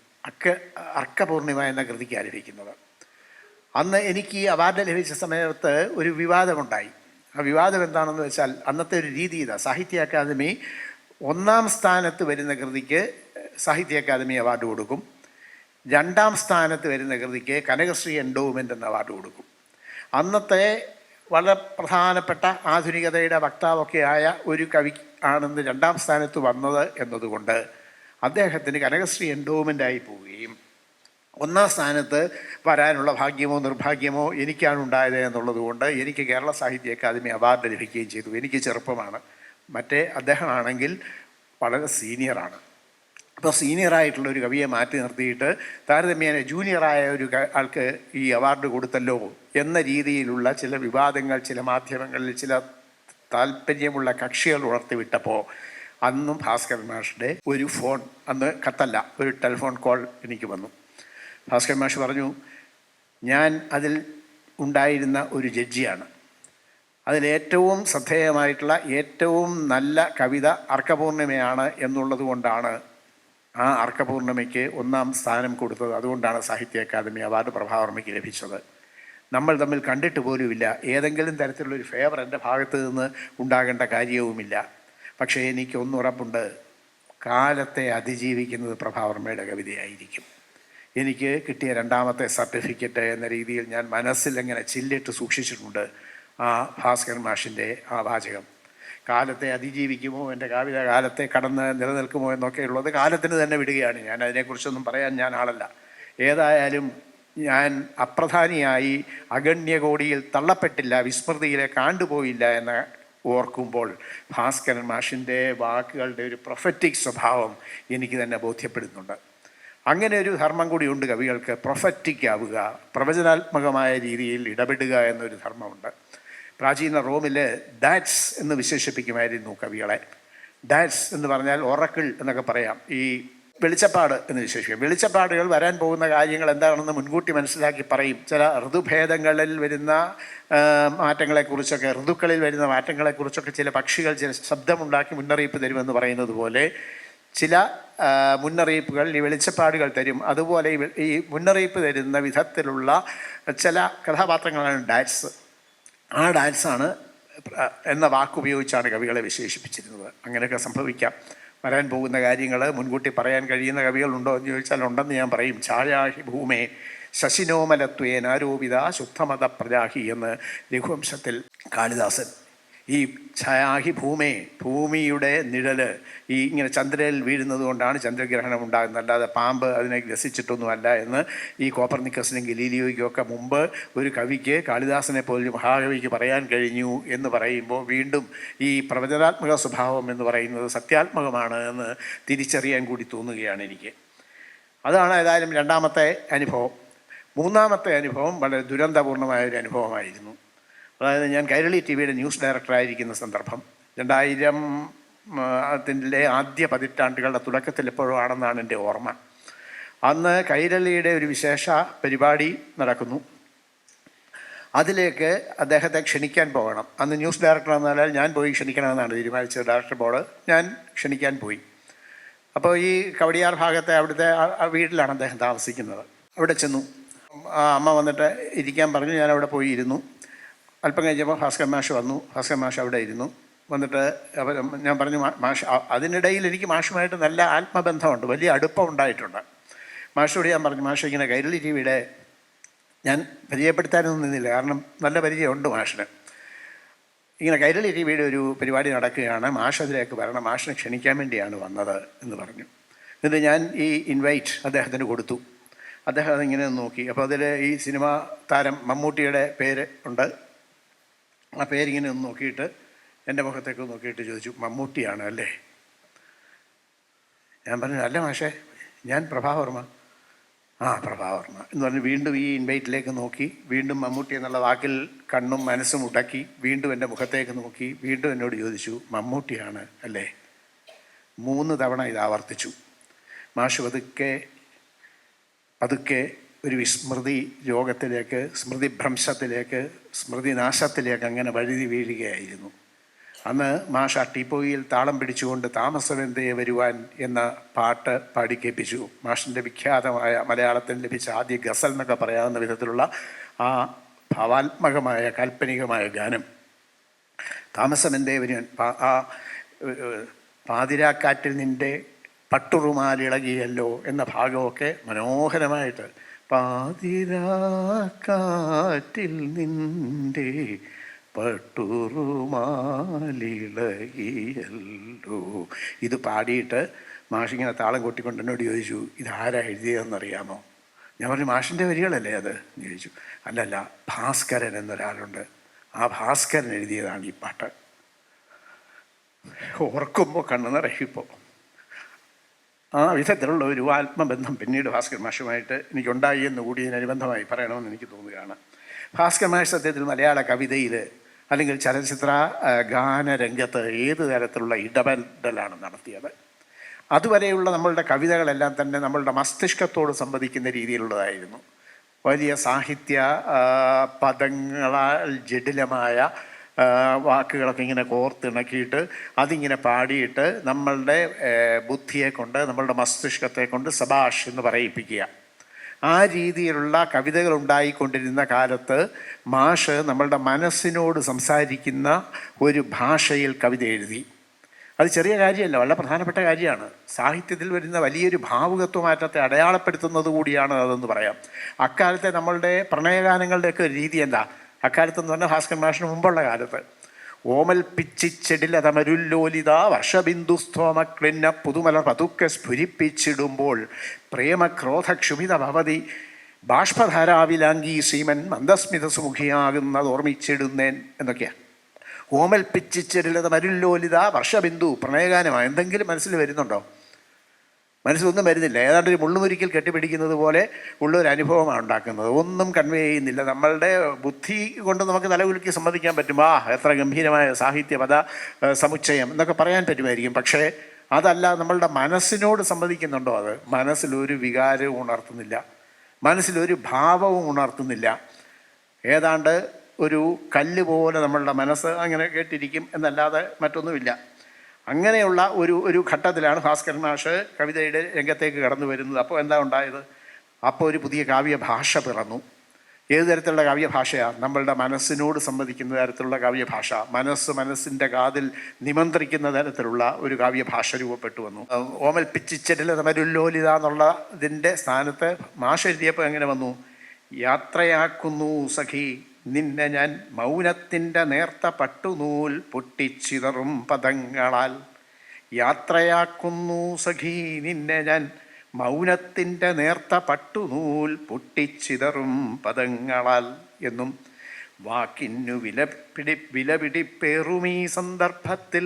അർക്കപൂർണിമ എന്ന കൃതിക്കാണ് ലഭിക്കുന്നത്. അന്ന് എനിക്ക് ഈ അവാർഡ് ലഭിച്ച സമയത്ത് ഒരു വിവാദമുണ്ടായി. ആ വിവാദം എന്താണെന്ന് വെച്ചാൽ, അന്നത്തെ ഒരു രീതി ഇതാ, സാഹിത്യ അക്കാദമി 1ാം സ്ഥാനത്ത് വരുന്ന കൃതിക്ക് സാഹിത്യ അക്കാദമി അവാർഡ് കൊടുക്കും. 2ാം സ്ഥാനത്ത് വരുന്ന കൃതിക്ക് കനകശ്രീ എൻഡോവ്മെൻ്റ് എന്ന അവാർഡ് കൊടുക്കും. അന്നത്തെ വളരെ പ്രധാനപ്പെട്ട ആധുനികതയുടെ വക്താവൊക്കെ ആയ ഒരു കവി ആണെന്ന് 2ാം സ്ഥാനത്ത് വന്നത് എന്നതുകൊണ്ട് അദ്ദേഹത്തിന് കനകശ്രീ എൻഡോവ്മെൻ്റായി പോവുകയും 1ാം സ്ഥാനത്ത് വരാനുള്ള ഭാഗ്യമോ നിർഭാഗ്യമോ എനിക്കാണ് ഉണ്ടായത് എന്നുള്ളത് കൊണ്ട് എനിക്ക് കേരള സാഹിത്യ അക്കാദമി അവാർഡ് ലഭിക്കുകയും ചെയ്തു. എനിക്ക് ചെറുപ്പമാണ്, മറ്റേ അദ്ദേഹമാണെങ്കിൽ വളരെ സീനിയറാണ്. അപ്പോൾ സീനിയറായിട്ടുള്ള ഒരു കവിയെ മാറ്റി നിർത്തിയിട്ട് താരതമ്യേന ജൂനിയറായ ഒരു ആൾക്ക് ഈ അവാർഡ് കൊടുത്തല്ലോ എന്ന രീതിയിലുള്ള ചില വിവാദങ്ങൾ ചില മാധ്യമങ്ങളിൽ ചില താല്പര്യമുള്ള കക്ഷികൾ ഉണർത്തിവിട്ടപ്പോൾ അന്നും ഭാസ്കരൻ മാഷിൻ്റെ ഒരു ഫോൺ, അന്ന് കത്തല്ല, ഒരു ടെലിഫോൺ കോൾ എനിക്ക് വന്നു. ഭാസ്കരൻ മാഷ് പറഞ്ഞു, ഞാൻ അതിൽ ഉണ്ടായിരുന്ന ഒരു ജഡ്ജിയാണ്. അതിലേറ്റവും ശ്രദ്ധേയമായിട്ടുള്ള ഏറ്റവും നല്ല കവിത അർക്കപൂർണിമയാണ് എന്നുള്ളത് കൊണ്ടാണ് ആ അർക്കപൂർണിമയ്ക്ക് 1ാം സ്ഥാനം കൊടുത്തത്. അതുകൊണ്ടാണ് സാഹിത്യ അക്കാദമി അവാർഡ് പ്രഭാവർമ്മയ്ക്ക് ലഭിച്ചത്. നമ്മൾ തമ്മിൽ കണ്ടിട്ട് പോലുമില്ല. ഏതെങ്കിലും തരത്തിലുള്ളൊരു ഫേവർ എൻ്റെ ഭാഗത്ത് നിന്ന് ഉണ്ടാകേണ്ട കാര്യവുമില്ല. പക്ഷേ എനിക്കൊന്നുറപ്പുണ്ട്, കാലത്തെ അതിജീവിക്കുന്നത് പ്രഭാവർമ്മയുടെ കവിതയായിരിക്കും. എനിക്ക് കിട്ടിയ 2ാമത്തെ സർട്ടിഫിക്കറ്റ് എന്ന രീതിയിൽ ഞാൻ മനസ്സിൽ എങ്ങനെ ചില്ലിട്ട് സൂക്ഷിച്ചിട്ടുണ്ട് ആ ഭാസ്കരൻ മാഷിൻ്റെ ആ വാചകം. കാലത്തെ അതിജീവിക്കുമോ, എൻ്റെ കവിത കാലത്തെ കടന്ന് നിലനിൽക്കുമോ എന്നൊക്കെയുള്ളത് കാലത്തിന് തന്നെ വിടുകയാണ്. ഞാൻ അതിനെക്കുറിച്ചൊന്നും പറയാൻ ഞാൻ ആളല്ല. ഏതായാലും ഞാൻ അപ്രധാനിയായി അഗണ്യകോടിയിൽ തള്ളപ്പെട്ടില്ല, വിസ്മൃതിയിലേക്ക് ആണ്ടുപോയില്ല എന്ന ഓർക്കുമ്പോൾ ഭാസ്കരൻ മാഷിൻ്റെ വാക്കുകളുടെ ഒരു പ്രൊഫറ്റിക് സ്വഭാവം എനിക്ക് തന്നെ ബോധ്യപ്പെടുന്നുണ്ട്. അങ്ങനെ ഒരു ധർമ്മം കൂടിയുണ്ട് കവികൾക്ക്. പ്രൊഫറ്റിക് ആവുക, പ്രവചനാത്മകമായ രീതിയിൽ ഇടപെടുക എന്നൊരു ധർമ്മമുണ്ട്. പ്രാചീന റോമിൽ ഡാറ്റ്സ് എന്ന് വിശേഷിപ്പിക്കുമായിരുന്നു കവികളെ. ഡാറ്റ്സ് എന്ന് പറഞ്ഞാൽ ഒറക്കിൾ എന്നൊക്കെ പറയാം. ഈ വെളിച്ചപ്പാട് എന്ന് വിശേഷിപ്പിക്കും. വെളിച്ചപ്പാടുകൾ വരാൻ പോകുന്ന കാര്യങ്ങൾ എന്താണെന്ന് മുൻകൂട്ടി മനസ്സിലാക്കി പറയും. ചില ഋതുഭേദങ്ങളിൽ വരുന്ന മാറ്റങ്ങളെക്കുറിച്ചൊക്കെ, ഋതുക്കളിൽ വരുന്ന മാറ്റങ്ങളെക്കുറിച്ചൊക്കെ ചില പക്ഷികൾ ചില ശബ്ദമുണ്ടാക്കി മുന്നറിയിപ്പ് തരുമെന്ന് പറയുന്നത് പോലെ ചില മുന്നറിയിപ്പുകൾ ഈ വെളിച്ചപ്പാടുകൾ തരും. അതുപോലെ ഈ മുന്നറിയിപ്പ് തരുന്ന വിധത്തിലുള്ള ചില കഥാപാത്രങ്ങളാണ് ഡാറ്റ്സ്. ആ ഡാറ്റ്സാണ് എന്ന വാക്കുപയോഗിച്ചാണ് കവികളെ വിശേഷിപ്പിച്ചിരുന്നത്. അങ്ങനെയൊക്കെ സംഭവിക്കാം. വരാൻ പോകുന്ന കാര്യങ്ങൾ മുൻകൂട്ടി പറയാൻ കഴിയുന്ന കവികളുണ്ടോ എന്ന് ചോദിച്ചാൽ ഉണ്ടെന്ന് ഞാൻ പറയും. ഛായാഹി ഭൂമേ ശശിനോമലത്വേന ആരോപിത ശുദ്ധമത പ്രജാഹി എന്ന് രഘുവംശത്തിൽ കാളിദാസൻ ഈ ഛായാഹി ഭൂമേ, ഭൂമിയുടെ നിഴൽ ഈ ഇങ്ങനെ ചന്ദ്രനിൽ വീഴുന്നത് കൊണ്ടാണ് ചന്ദ്രഗ്രഹണം ഉണ്ടാകുന്നത്, അല്ലാതെ പാമ്പ് അതിനെ ഗ്രസിച്ചിട്ടൊന്നുമല്ല എന്ന് ഈ കോപ്പർനിക്കസിനും ഗലീലിയോയ്ക്കും ഒക്കെ മുമ്പ് ഒരു കവിക്ക്, കാളിദാസനെ പോലും മഹാകവിക്ക് പറയാൻ കഴിഞ്ഞു എന്ന് പറയുമ്പോൾ വീണ്ടും ഈ പ്രവചനാത്മക സ്വഭാവം എന്ന് പറയുന്നത് സത്യാത്മകമാണ് എന്ന് തിരിച്ചറിയാൻ കൂടി തോന്നുകയാണ് എനിക്ക്. അതാണ് ഏതായാലും രണ്ടാമത്തെ അനുഭവം. മൂന്നാമത്തെ അനുഭവം വളരെ ദുരന്തപൂർണമായൊരു അനുഭവമായിരുന്നു. അതായത് ഞാൻ കൈരളി ടി വിയുടെ ന്യൂസ് ഡയറക്ടറായിരിക്കുന്ന സന്ദർഭം 2000 ആദ്യ പതിറ്റാണ്ടുകളുടെ തുടക്കത്തിൽ എപ്പോഴും ആണെന്നാണ് എൻ്റെ ഓർമ്മ. അന്ന് കൈരളിയുടെ ഒരു വിശേഷ പരിപാടി നടക്കുന്നു. അതിലേക്ക് അദ്ദേഹത്തെ ക്ഷണിക്കാൻ പോകണം. അന്ന് ന്യൂസ് ഡയറക്ടർ എന്നാൽ ഞാൻ പോയി ക്ഷണിക്കണമെന്നാണ് തീരുമാനിച്ചത്. ഡയറക്ടർ ബോർഡ് ഞാൻ ക്ഷണിക്കാൻ പോയി. അപ്പോൾ ഈ കവടിയാർ ഭാഗത്തെ അവിടുത്തെ വീട്ടിലാണ് അദ്ദേഹം താമസിക്കുന്നത്. അവിടെ ചെന്നു. അമ്മ വന്നിട്ട് ഇരിക്കാൻ പറഞ്ഞു. ഞാൻ അവിടെ പോയി ഇരുന്നു. അല്പം കഴിഞ്ഞപ്പോൾ ഭാസ്കരൻ മാഷ് വന്നു. ഭാസ്കരൻ മാഷ് അവിടെ ഇരുന്നു. വന്നിട്ട് ഞാൻ പറഞ്ഞു, മാഷ്, അതിനിടയിൽ എനിക്ക് മാഷുമായിട്ട് നല്ല ആത്മബന്ധമുണ്ട്, വലിയ അടുപ്പം ഉണ്ടായിട്ടുണ്ട്. മാഷോട് ഞാൻ പറഞ്ഞു, മാഷ് ഇങ്ങനെ കൈരളി ടി വിയുടെ, ഞാൻ പരിചയപ്പെടുത്താനൊന്നും നിന്നില്ല, കാരണം നല്ല പരിചയമുണ്ട് മാഷിന്. ഇങ്ങനെ കൈരളി ടി വിയുടെ ഒരു പരിപാടി നടക്കുകയാണ്, മാഷ് അതിലേക്ക് വരണം, മാഷിനെ ക്ഷണിക്കാൻ വേണ്ടിയാണ് വന്നത് എന്ന് പറഞ്ഞു. എന്നിട്ട് ഞാൻ ഈ ഇൻവൈറ്റ് അദ്ദേഹത്തിന് കൊടുത്തു. അദ്ദേഹം അതിങ്ങനെ നോക്കി. അപ്പോൾ അതിൽ ഈ സിനിമാ താരം മമ്മൂട്ടിയുടെ പേര് ഉണ്ട്. ആ പേരിങ്ങനെ ഒന്ന് നോക്കിയിട്ട് എൻ്റെ മുഖത്തേക്ക് നോക്കിയിട്ട് ചോദിച്ചു, മമ്മൂട്ടിയാണ് അല്ലേ? ഞാൻ പറഞ്ഞു, അല്ല മാഷേ, ഞാൻ പ്രഭാവർമ്മ. ആ, പ്രഭാവർമ്മ എന്ന് പറഞ്ഞ് വീണ്ടും ഈ ഇൻവൈറ്റിലേക്ക് നോക്കി. വീണ്ടും മമ്മൂട്ടി എന്നുള്ള വാക്കിൽ കണ്ണും മനസ്സും ഉടക്കി വീണ്ടും എൻ്റെ മുഖത്തേക്ക് നോക്കി. വീണ്ടും എന്നോട് ചോദിച്ചു, മമ്മൂട്ടിയാണ് അല്ലേ? 3 തവണ ഇത് ആവർത്തിച്ചു. മാഷ് പതുക്കെ ഒരു വിസ്മൃതി രോഗത്തിലേക്ക്, സ്മൃതിഭ്രംശത്തിലേക്ക്, സ്മൃതിനാശത്തിലേക്ക് അങ്ങനെ വഴുതി വീഴുകയായിരുന്നു. അന്ന് മാഷ ടീപ്പോയിൽ താളം പിടിച്ചുകൊണ്ട് താമസമെന്തേ വരുവാൻ എന്ന പാട്ട് പാടിക്കേൽപ്പിച്ചു. മാഷിൻ്റെ വിഖ്യാതമായ മലയാളത്തിൽ ലഭിച്ച ആദ്യ ഗസൽ എന്നൊക്കെ പറയാവുന്ന വിധത്തിലുള്ള ആ ഭാവാത്മകമായ കാൽപ്പനികമായ ഗാനം താമസമെന്തേ വരുവാൻ. ആ പാതിരാക്കാറ്റിൽ നിൻ്റെ പട്ടുറുമാലിളകിയല്ലോ എന്ന ഭാഗമൊക്കെ മനോഹരമായിട്ട്, പാതിരാക്കാറ്റിൽ നിൻ്റെ പട്ടുറുമാലിളകിയല്ലോ, ഇത് പാടിയിട്ട് മാഷിങ്ങനെ താളം കൊട്ടിക്കൊണ്ട് എന്നോട് ചോദിച്ചു, ഇതാരാ എഴുതിയതെന്നറിയാമോ? ഞാൻ പറഞ്ഞു, മാഷിൻ്റെ വരികളല്ലേ അത് എന്ന് ചോദിച്ചു. അല്ലല്ല, ഭാസ്കരൻ എന്നൊരാളുണ്ട്, ആ ഭാസ്കരൻ എഴുതിയതാണ് ഈ പാട്ട്. ഓർക്കുമ്പോൾ കണ്ണു നിറയിപ്പോൾ. ആ വിധത്തിലുള്ള ഒരു ആത്മബന്ധം പിന്നീട് ഭാസ്കർ മാഷുമായിട്ട് എനിക്കുണ്ടായി എന്ന് കൂടി ഇതിനനുബന്ധമായി പറയണമെന്ന് എനിക്ക് തോന്നുകയാണ്. ഭാസ്കർ മാഷ് സത്യത്തിൽ മലയാള കവിതയിൽ അല്ലെങ്കിൽ ചലച്ചിത്ര ഗാനരംഗത്ത് ഏത് തരത്തിലുള്ള ഇടപെടലാണ് നടത്തിയത്. അതുവരെയുള്ള നമ്മളുടെ കവിതകളെല്ലാം തന്നെ നമ്മളുടെ മസ്തിഷ്കത്തോട് സംവദിക്കുന്ന രീതിയിലുള്ളതായിരുന്നു. വലിയ സാഹിത്യ പദങ്ങളാൽ ജടിലമായ വാക്കുകളൊക്കെ ഇങ്ങനെ കോർത്തിണക്കിയിട്ട് അതിങ്ങനെ പാടിയിട്ട് നമ്മളുടെ ബുദ്ധിയെ കൊണ്ട്, നമ്മളുടെ മസ്തിഷ്കത്തെ കൊണ്ട് സബാഷ് എന്ന് പറയിപ്പിക്കുക. ആ രീതിയിലുള്ള കവിതകൾ ഉണ്ടായിക്കൊണ്ടിരുന്ന കാലത്ത് മാഷ് നമ്മളുടെ മനസ്സിനോട് സംസാരിക്കുന്ന ഒരു ഭാഷയിൽ കവിത എഴുതി. അത് ചെറിയ കാര്യമല്ല, വളരെ പ്രധാനപ്പെട്ട കാര്യമാണ്. സാഹിത്യത്തിൽ വരുന്ന വലിയൊരു ഭാവുകത്വമാറ്റത്തെ അടയാളപ്പെടുത്തുന്നത് കൂടിയാണ് അതെന്ന് പറയാം. അക്കാലത്തെ നമ്മളുടെ പ്രണയഗാനങ്ങളുടെയൊക്കെ രീതി എന്താ? അക്കാലത്തെന്ന് പറഞ്ഞാൽ ഭാസ്കരൻ മാഷിന് മുമ്പുള്ള കാലത്ത് ഓമൽ പിച്ചിച്ചെടിലതമരുല്ലോലിത വർഷബിന്ദുസ്തോമക്ലിന്ന പുതുമലർ പതുക്കെ സ്ഫുരിപ്പിച്ചിടുമ്പോൾ പ്രേമക്രോധക്ഷുഭിത ഭവതി ബാഷ്പധാരാവിലാംഗി ശ്രീമൻ മന്ദസ്മിത സുമുഖിയാകുന്നത് ഓർമ്മിച്ചിടുന്നേൻ എന്നൊക്കെയാണ്. ഓമൽപ്പിച്ചിരിലത മരുല്ലോലിത വർഷബിന്ദു പ്രണയഗാനമാണ്. എന്തെങ്കിലും മനസ്സിൽ വരുന്നുണ്ടോ? മനസ്സിലൊന്നും വരുന്നില്ല. ഏതാണ്ട് ഒരു മുള്ളുമുരിക്കിൽ കെട്ടിപ്പിടിക്കുന്നത് പോലെ ഉള്ളൊരു അനുഭവമാണ് ഉണ്ടാക്കുന്നത്. ഒന്നും കൺവേ ചെയ്യുന്നില്ല. നമ്മളുടെ ബുദ്ധി കൊണ്ട് നമുക്ക് തലകുലുക്കി സമ്മതിക്കാൻ പറ്റും, എത്ര ഗംഭീരമായ സാഹിത്യ പദ സമുച്ചയം എന്നൊക്കെ പറയാൻ പറ്റുമായിരിക്കും. പക്ഷേ അതല്ല, നമ്മളുടെ മനസ്സിനോട് സമ്മതിക്കുന്നുണ്ടോ? അത് മനസ്സിലൊരു വികാരവും ഉണർത്തുന്നില്ല, മനസ്സിലൊരു ഭാവവും ഉണർത്തുന്നില്ല. ഏതാണ്ട് ഒരു കല്ല് പോലെ നമ്മളുടെ മനസ്സ് അങ്ങനെ കേട്ടിരിക്കും എന്നല്ലാതെ മറ്റൊന്നുമില്ല. അങ്ങനെയുള്ള ഒരു ഘട്ടത്തിലാണ് ഭാസ്കരൻ മാഷ് കവിതയുടെ രംഗത്തേക്ക് കടന്നു വരുന്നത്. അപ്പോൾ എന്താ ഉണ്ടായത്? അപ്പോൾ ഒരു പുതിയ കാവ്യഭാഷ പിറന്നു. ഏത് തരത്തിലുള്ള കാവ്യഭാഷയാണ്? നമ്മളുടെ മനസ്സിനോട് സംവദിക്കുന്ന തരത്തിലുള്ള കാവ്യഭാഷ, മനസ്സിൻ്റെ കാതിൽ നിമന്ത്രിക്കുന്ന തരത്തിലുള്ള ഒരു കാവ്യഭാഷ രൂപപ്പെട്ടു വന്നു. ഓമൽപ്പിച്ചിരിലത മരുല്ലോലിത എന്നുള്ളതിൻ്റെ സ്ഥാനത്ത് മാഷ് എഴുതിയപ്പോൾ എങ്ങനെ വന്നു? യാത്രയാക്കുന്നു സഖി നിന്നെ ഞാൻ മൗനത്തിൻ്റെ നേർത്ത പട്ടുനൂൽ പൊട്ടിച്ചിതറും പദങ്ങളാൽ. യാത്രയാക്കുന്നു സഖി നിന്നെ ഞാൻ മൗനത്തിൻ്റെ നേർത്ത പട്ടുനൂൽ പൊട്ടിച്ചിതറും പദങ്ങളാൽ എന്നും വാക്കിന്നു വിലപിടിപ്പേറുമീ സന്ദർഭത്തിൽ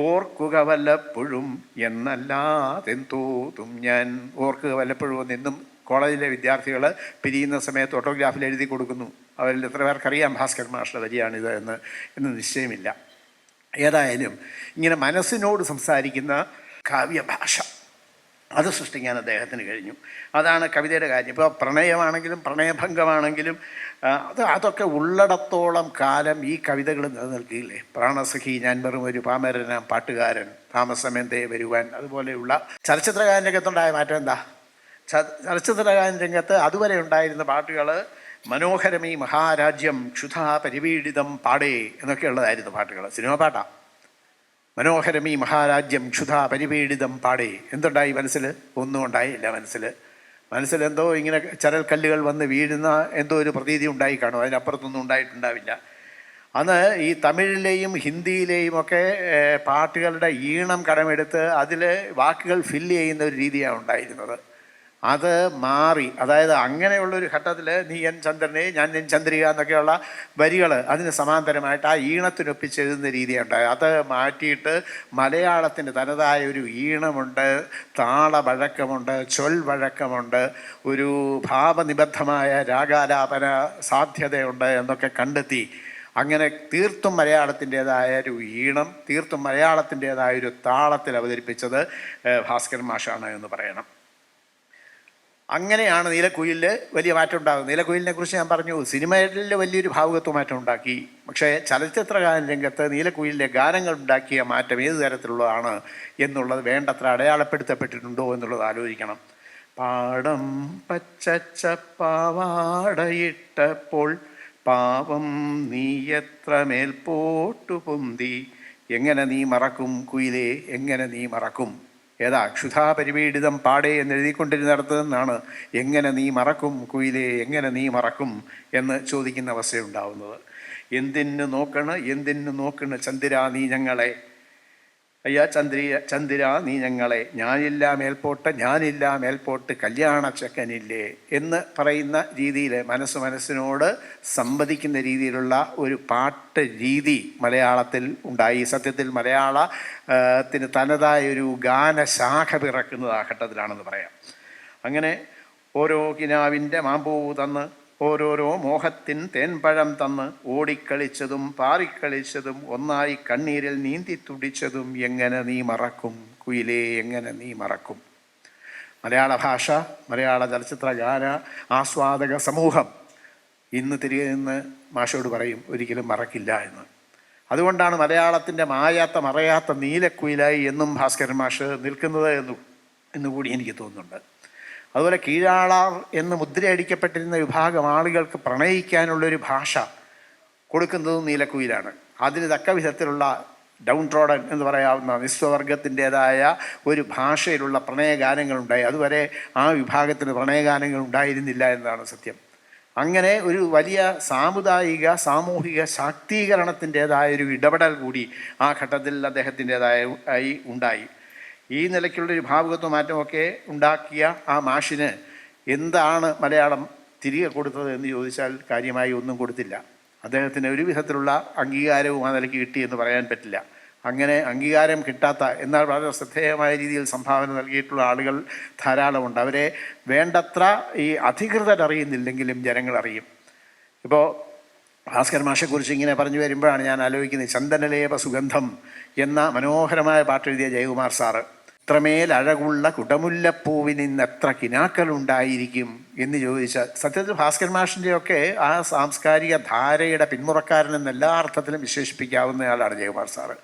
ഓർക്കുക വല്ലപ്പോഴും എന്നല്ലാതെന്തോതും ഞാൻ. ഓർക്കുക വല്ലപ്പോഴും എന്നും കോളേജിലെ വിദ്യാർത്ഥികൾ പിരിയുന്ന സമയത്ത് ഓട്ടോഗ്രാഫിൽ എഴുതി കൊടുക്കുന്നു. അവരിൽ എത്ര പേർക്കറിയാം ഭാസ്കരൻ മാഷുടെ വരിയാണിത് എന്ന് നിശ്ചയമില്ല. ഏതായാലും ഇങ്ങനെ മനസ്സിനോട് സംസാരിക്കുന്ന കാവ്യഭാഷ അത് സൃഷ്ടിക്കാൻ അദ്ദേഹത്തിന് കഴിഞ്ഞു. അതാണ് കവിതയുടെ കാര്യം. ഇപ്പോൾ പ്രണയമാണെങ്കിലും പ്രണയഭംഗമാണെങ്കിലും അതൊക്കെ ഉള്ളിടത്തോളം കാലം ഈ കവിതകൾ നിലനിൽക്കില്ലേ. പ്രാണസഖി ഞാൻ വെറും ഒരു പാമരനാം പാട്ടുകാരൻ, താമസമെന്തേ വരുവാൻ, അതുപോലെയുള്ള ചലച്ചിത്രഗാന രംഗത്തുണ്ടായ മാറ്റം എന്താ? ചലച്ചിത്രഗാന രംഗത്ത് അതുവരെ ഉണ്ടായിരുന്ന പാട്ടുകൾ മനോഹരമീ മഹാരാജ്യം ക്ഷുധാ പരിപീഡിതം പാടേ എന്നൊക്കെയുള്ളതായിരുന്നു പാട്ടുകൾ. സിനിമ പാട്ടാണ്. മനോഹരമീ മഹാരാജ്യം ക്ഷുധാ പരിപീഡിതം പാടേ. എന്തുണ്ടായി മനസ്സിൽ? ഒന്നും ഉണ്ടായില്ല. മനസ്സിലെന്തോ ഇങ്ങനെ ചരൽക്കല്ലുകൾ വന്ന് വീഴുന്ന എന്തോ ഒരു പ്രതീതി ഉണ്ടായി കാണും. അതിനപ്പുറത്തൊന്നും ഉണ്ടായിട്ടുണ്ടാവില്ല. അന്ന് ഈ തമിഴിലെയും ഹിന്ദിയിലെയും ഒക്കെ പാട്ടുകളുടെ ഈണം കടമെടുത്ത് അതിൽ വാക്കുകൾ ഫില്ല് ചെയ്യുന്ന ഒരു രീതിയാണ് ഉണ്ടായിരുന്നത്. അത് മാറി. അതായത് അങ്ങനെയുള്ളൊരു ഘട്ടത്തിൽ നീ എൻ ചന്ദ്രനെ ഞാൻ എൻ ചന്ദ്രിക എന്നൊക്കെയുള്ള വരികൾ അതിന് സമാന്തരമായിട്ട് ആ ഈണത്തിനൊപ്പിച്ച് എഴുതുന്ന രീതിയാണ് ഉണ്ടായത്. അത് മാറ്റിയിട്ട് മലയാളത്തിന് തനതായ ഒരു ഈണമുണ്ട്, താളവഴക്കമുണ്ട്, ചൊൽവഴക്കമുണ്ട്, ഒരു ഭാവനിബദ്ധമായ രാഗാലാപന സാധ്യതയുണ്ട് എന്നൊക്കെ കണ്ടെത്തി അങ്ങനെ തീർത്തും മലയാളത്തിൻ്റേതായ ഒരു ഈണം, തീർത്തും മലയാളത്തിൻ്റേതായ ഒരു താളത്തിൽ അവതരിപ്പിച്ചത് ഭാസ്കരൻ മാഷാണ് എന്ന് പറയണം. അങ്ങനെയാണ് നീലക്കുയിലിൽ വലിയ മാറ്റം ഉണ്ടാകുന്നത്. നീലക്കുയിലിനെ കുറിച്ച് ഞാൻ പറഞ്ഞു, സിനിമയിൽ വലിയൊരു ഭാവുകത്വ മാറ്റം ഉണ്ടാക്കി. പക്ഷേ ചലച്ചിത്രഗാന രംഗത്ത് നീലക്കുയിലിലെ ഗാനങ്ങൾ ഉണ്ടാക്കിയ മാറ്റം ഏത് തരത്തിലുള്ളതാണ് എന്നുള്ളത് വേണ്ടത്ര അടയാളപ്പെടുത്തപ്പെട്ടിട്ടുണ്ടോ എന്നുള്ളത് ആലോചിക്കണം. പാടം പച്ചച്ച പാവാടയിട്ടപ്പോൾ പാവം നീ എത്ര മേൽപോട്ടു പൊന്തി, എങ്ങനെ നീ മറക്കും കുയിലേ എങ്ങനെ നീ മറക്കും. ഏതാ? ക്ഷുധാ പരിപീഡിതം പാടേ എന്നെഴുതിക്കൊണ്ടിരുന്നിടത്തുനിന്നാണ് എങ്ങനെ നീ മറക്കും കുയിലേ എങ്ങനെ നീ മറക്കും എന്ന് ചോദിക്കുന്ന അവസ്ഥയുണ്ടാവുന്നത്. എന്തിനു നോക്കണ് ചന്ദ്രാ നീ ഞങ്ങളെ, അയ്യാ ചന്ദ്രാ നീ ഞങ്ങളെ, ഞാനില്ല മേൽപോട്ട് കല്യാണ ചക്കനില്ലേ എന്ന് പറയുന്ന രീതിയിൽ മനസ്സിനോട് സംവദിക്കുന്ന രീതിയിലുള്ള ഒരു പാട്ട് രീതി മലയാളത്തിൽ ഉണ്ടായി. സത്യത്തിൽ മലയാളത്തിന് തനതായ ഒരു ഗാനശാഖ പിറക്കുന്നത് ആ ഘട്ടത്തിലാണെന്ന് പറയാം. അങ്ങനെ ഓരോ കിനാവിൻ്റെ മാമ്പൂ തന്ന്, ഓരോരോ മോഹത്തിൻ തേൻപഴം തന്ന്, ഓടിക്കളിച്ചതും പാറിക്കളിച്ചതും ഒന്നായി കണ്ണീരിൽ നീന്തി തുടിച്ചതും എങ്ങനെ നീ മറക്കും കുയിലേ എങ്ങനെ നീ മറക്കും. മലയാള ഭാഷ, മലയാള ചലച്ചിത്ര ഗാന ആസ്വാദക സമൂഹം ഇന്ന് തിരികെ നിന്ന് മാഷോട് പറയും ഒരിക്കലും മറക്കില്ല എന്ന്. അതുകൊണ്ടാണ് മലയാളത്തിൻ്റെ മറയാത്ത നീലക്കുയിലായി എന്നും ഭാസ്കരൻ മാഷ് നിൽക്കുന്നത് എന്നുകൂടി എനിക്ക് തോന്നുന്നുണ്ട്. അതുപോലെ കീഴാളാർ എന്ന് മുദ്രയടിക്കപ്പെട്ടിരുന്ന വിഭാഗം ആളുകൾക്ക് പ്രണയിക്കാനുള്ളൊരു ഭാഷ കൊടുക്കുന്നതും നീലക്കുയിലാണ്. അതിന് തക്ക വിധത്തിലുള്ള ഡൗൺ ട്രോഡൻ എന്ന് പറയാവുന്ന നിസ്വവർഗത്തിൻ്റേതായ ഒരു ഭാഷയിലുള്ള പ്രണയഗാനങ്ങളുണ്ടായി. അതുവരെ ആ വിഭാഗത്തിന് പ്രണയഗാനങ്ങൾ ഉണ്ടായിരുന്നില്ല എന്നതാണ് സത്യം. അങ്ങനെ ഒരു വലിയ സാമൂഹിക ശാക്തീകരണത്തിൻ്റേതായൊരു ഇടപെടൽ കൂടി ആ ഘട്ടത്തിൽ അദ്ദേഹത്തിൻ്റേതായി ഉണ്ടായി. ഈ നിലയ്ക്കുള്ളൊരു ഭാവുകത്വ മാറ്റമൊക്കെ ഉണ്ടാക്കിയ ആ മാഷിന് എന്താണ് മലയാളം തിരികെ കൊടുത്തത് എന്ന് ചോദിച്ചാൽ കാര്യമായി ഒന്നും കൊടുത്തില്ല. അദ്ദേഹത്തിന് ഒരു വിധത്തിലുള്ള അംഗീകാരവും ആ നിലയ്ക്ക് കിട്ടിയെന്ന് പറയാൻ പറ്റില്ല. അങ്ങനെ അംഗീകാരം കിട്ടാത്ത എന്നാൽ വളരെ ശ്രദ്ധേയമായ രീതിയിൽ സംഭാവന നൽകിയിട്ടുള്ള ആളുകൾ ധാരാളമുണ്ട്. അവരെ വേണ്ടത്ര ഈ അധികൃതരറിയുന്നില്ലെങ്കിലും ജനങ്ങൾ അറിയും. ഇപ്പോൾ ഭാസ്കർ മാഷെക്കുറിച്ച് ഇങ്ങനെ പറഞ്ഞു വരുമ്പോഴാണ് ഞാൻ ആലോചിക്കുന്നത്, ചന്ദനലേപ സുഗന്ധം എന്ന മനോഹരമായ പാട്ടെഴുതിയ ജയകുമാർ സാറ്, ഇത്രമേൽ അഴകുള്ള കുടമുല്ലപ്പൂവിന് ഇന്ന് എത്ര കിനാക്കളുണ്ടായിരിക്കും എന്ന് ചോദിച്ച, സത്യത്തിൽ ഭാസ്കർ മാഷിൻ്റെയൊക്കെ ആ സാംസ്കാരിക ധാരയുടെ പിന്മുറക്കാരനെന്ന് എല്ലാ അർത്ഥത്തിലും വിശേഷിപ്പിക്കാവുന്നയാളാണ് ജയകുമാർ സാറ്.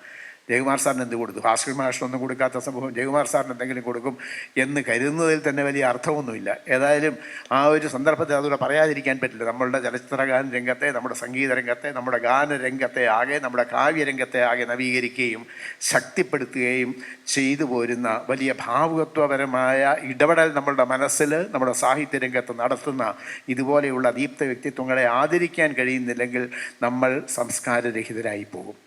ജയകുമാർ സാറിന് എന്ത് കൊടുത്തു? ഭാസ്കർ മാഷിനൊന്നും കൊടുക്കാത്ത സംഭവം ജയകുമാർ സാറിന് എന്തെങ്കിലും കൊടുക്കും എന്ന് കരുതുന്നതിൽ തന്നെ വലിയ അർത്ഥമൊന്നുമില്ല. ഏതായാലും ആ ഒരു സന്ദർഭത്തിൽ അതുകൂടെ പറയാതിരിക്കാൻ പറ്റില്ല. നമ്മളുടെ ചലച്ചിത്രഗാന രംഗത്തെ, നമ്മുടെ സംഗീത രംഗത്തെ, നമ്മുടെ ഗാനരംഗത്തെ ആകെ, നമ്മുടെ കാവ്യരംഗത്തെ ആകെ നവീകരിക്കുകയും ശക്തിപ്പെടുത്തുകയും ചെയ്തു പോരുന്ന വലിയ ഭാവുകത്വപരമായ ഇടപെടൽ നമ്മളുടെ മനസ്സിൽ, നമ്മുടെ സാഹിത്യരംഗത്ത് നടത്തുന്ന ഇതുപോലെയുള്ള ദീപ്ത വ്യക്തിത്വങ്ങളെ ആദരിക്കാൻ കഴിയുന്നില്ലെങ്കിൽ നമ്മൾ സംസ്കാരരഹിതരായി പോകും.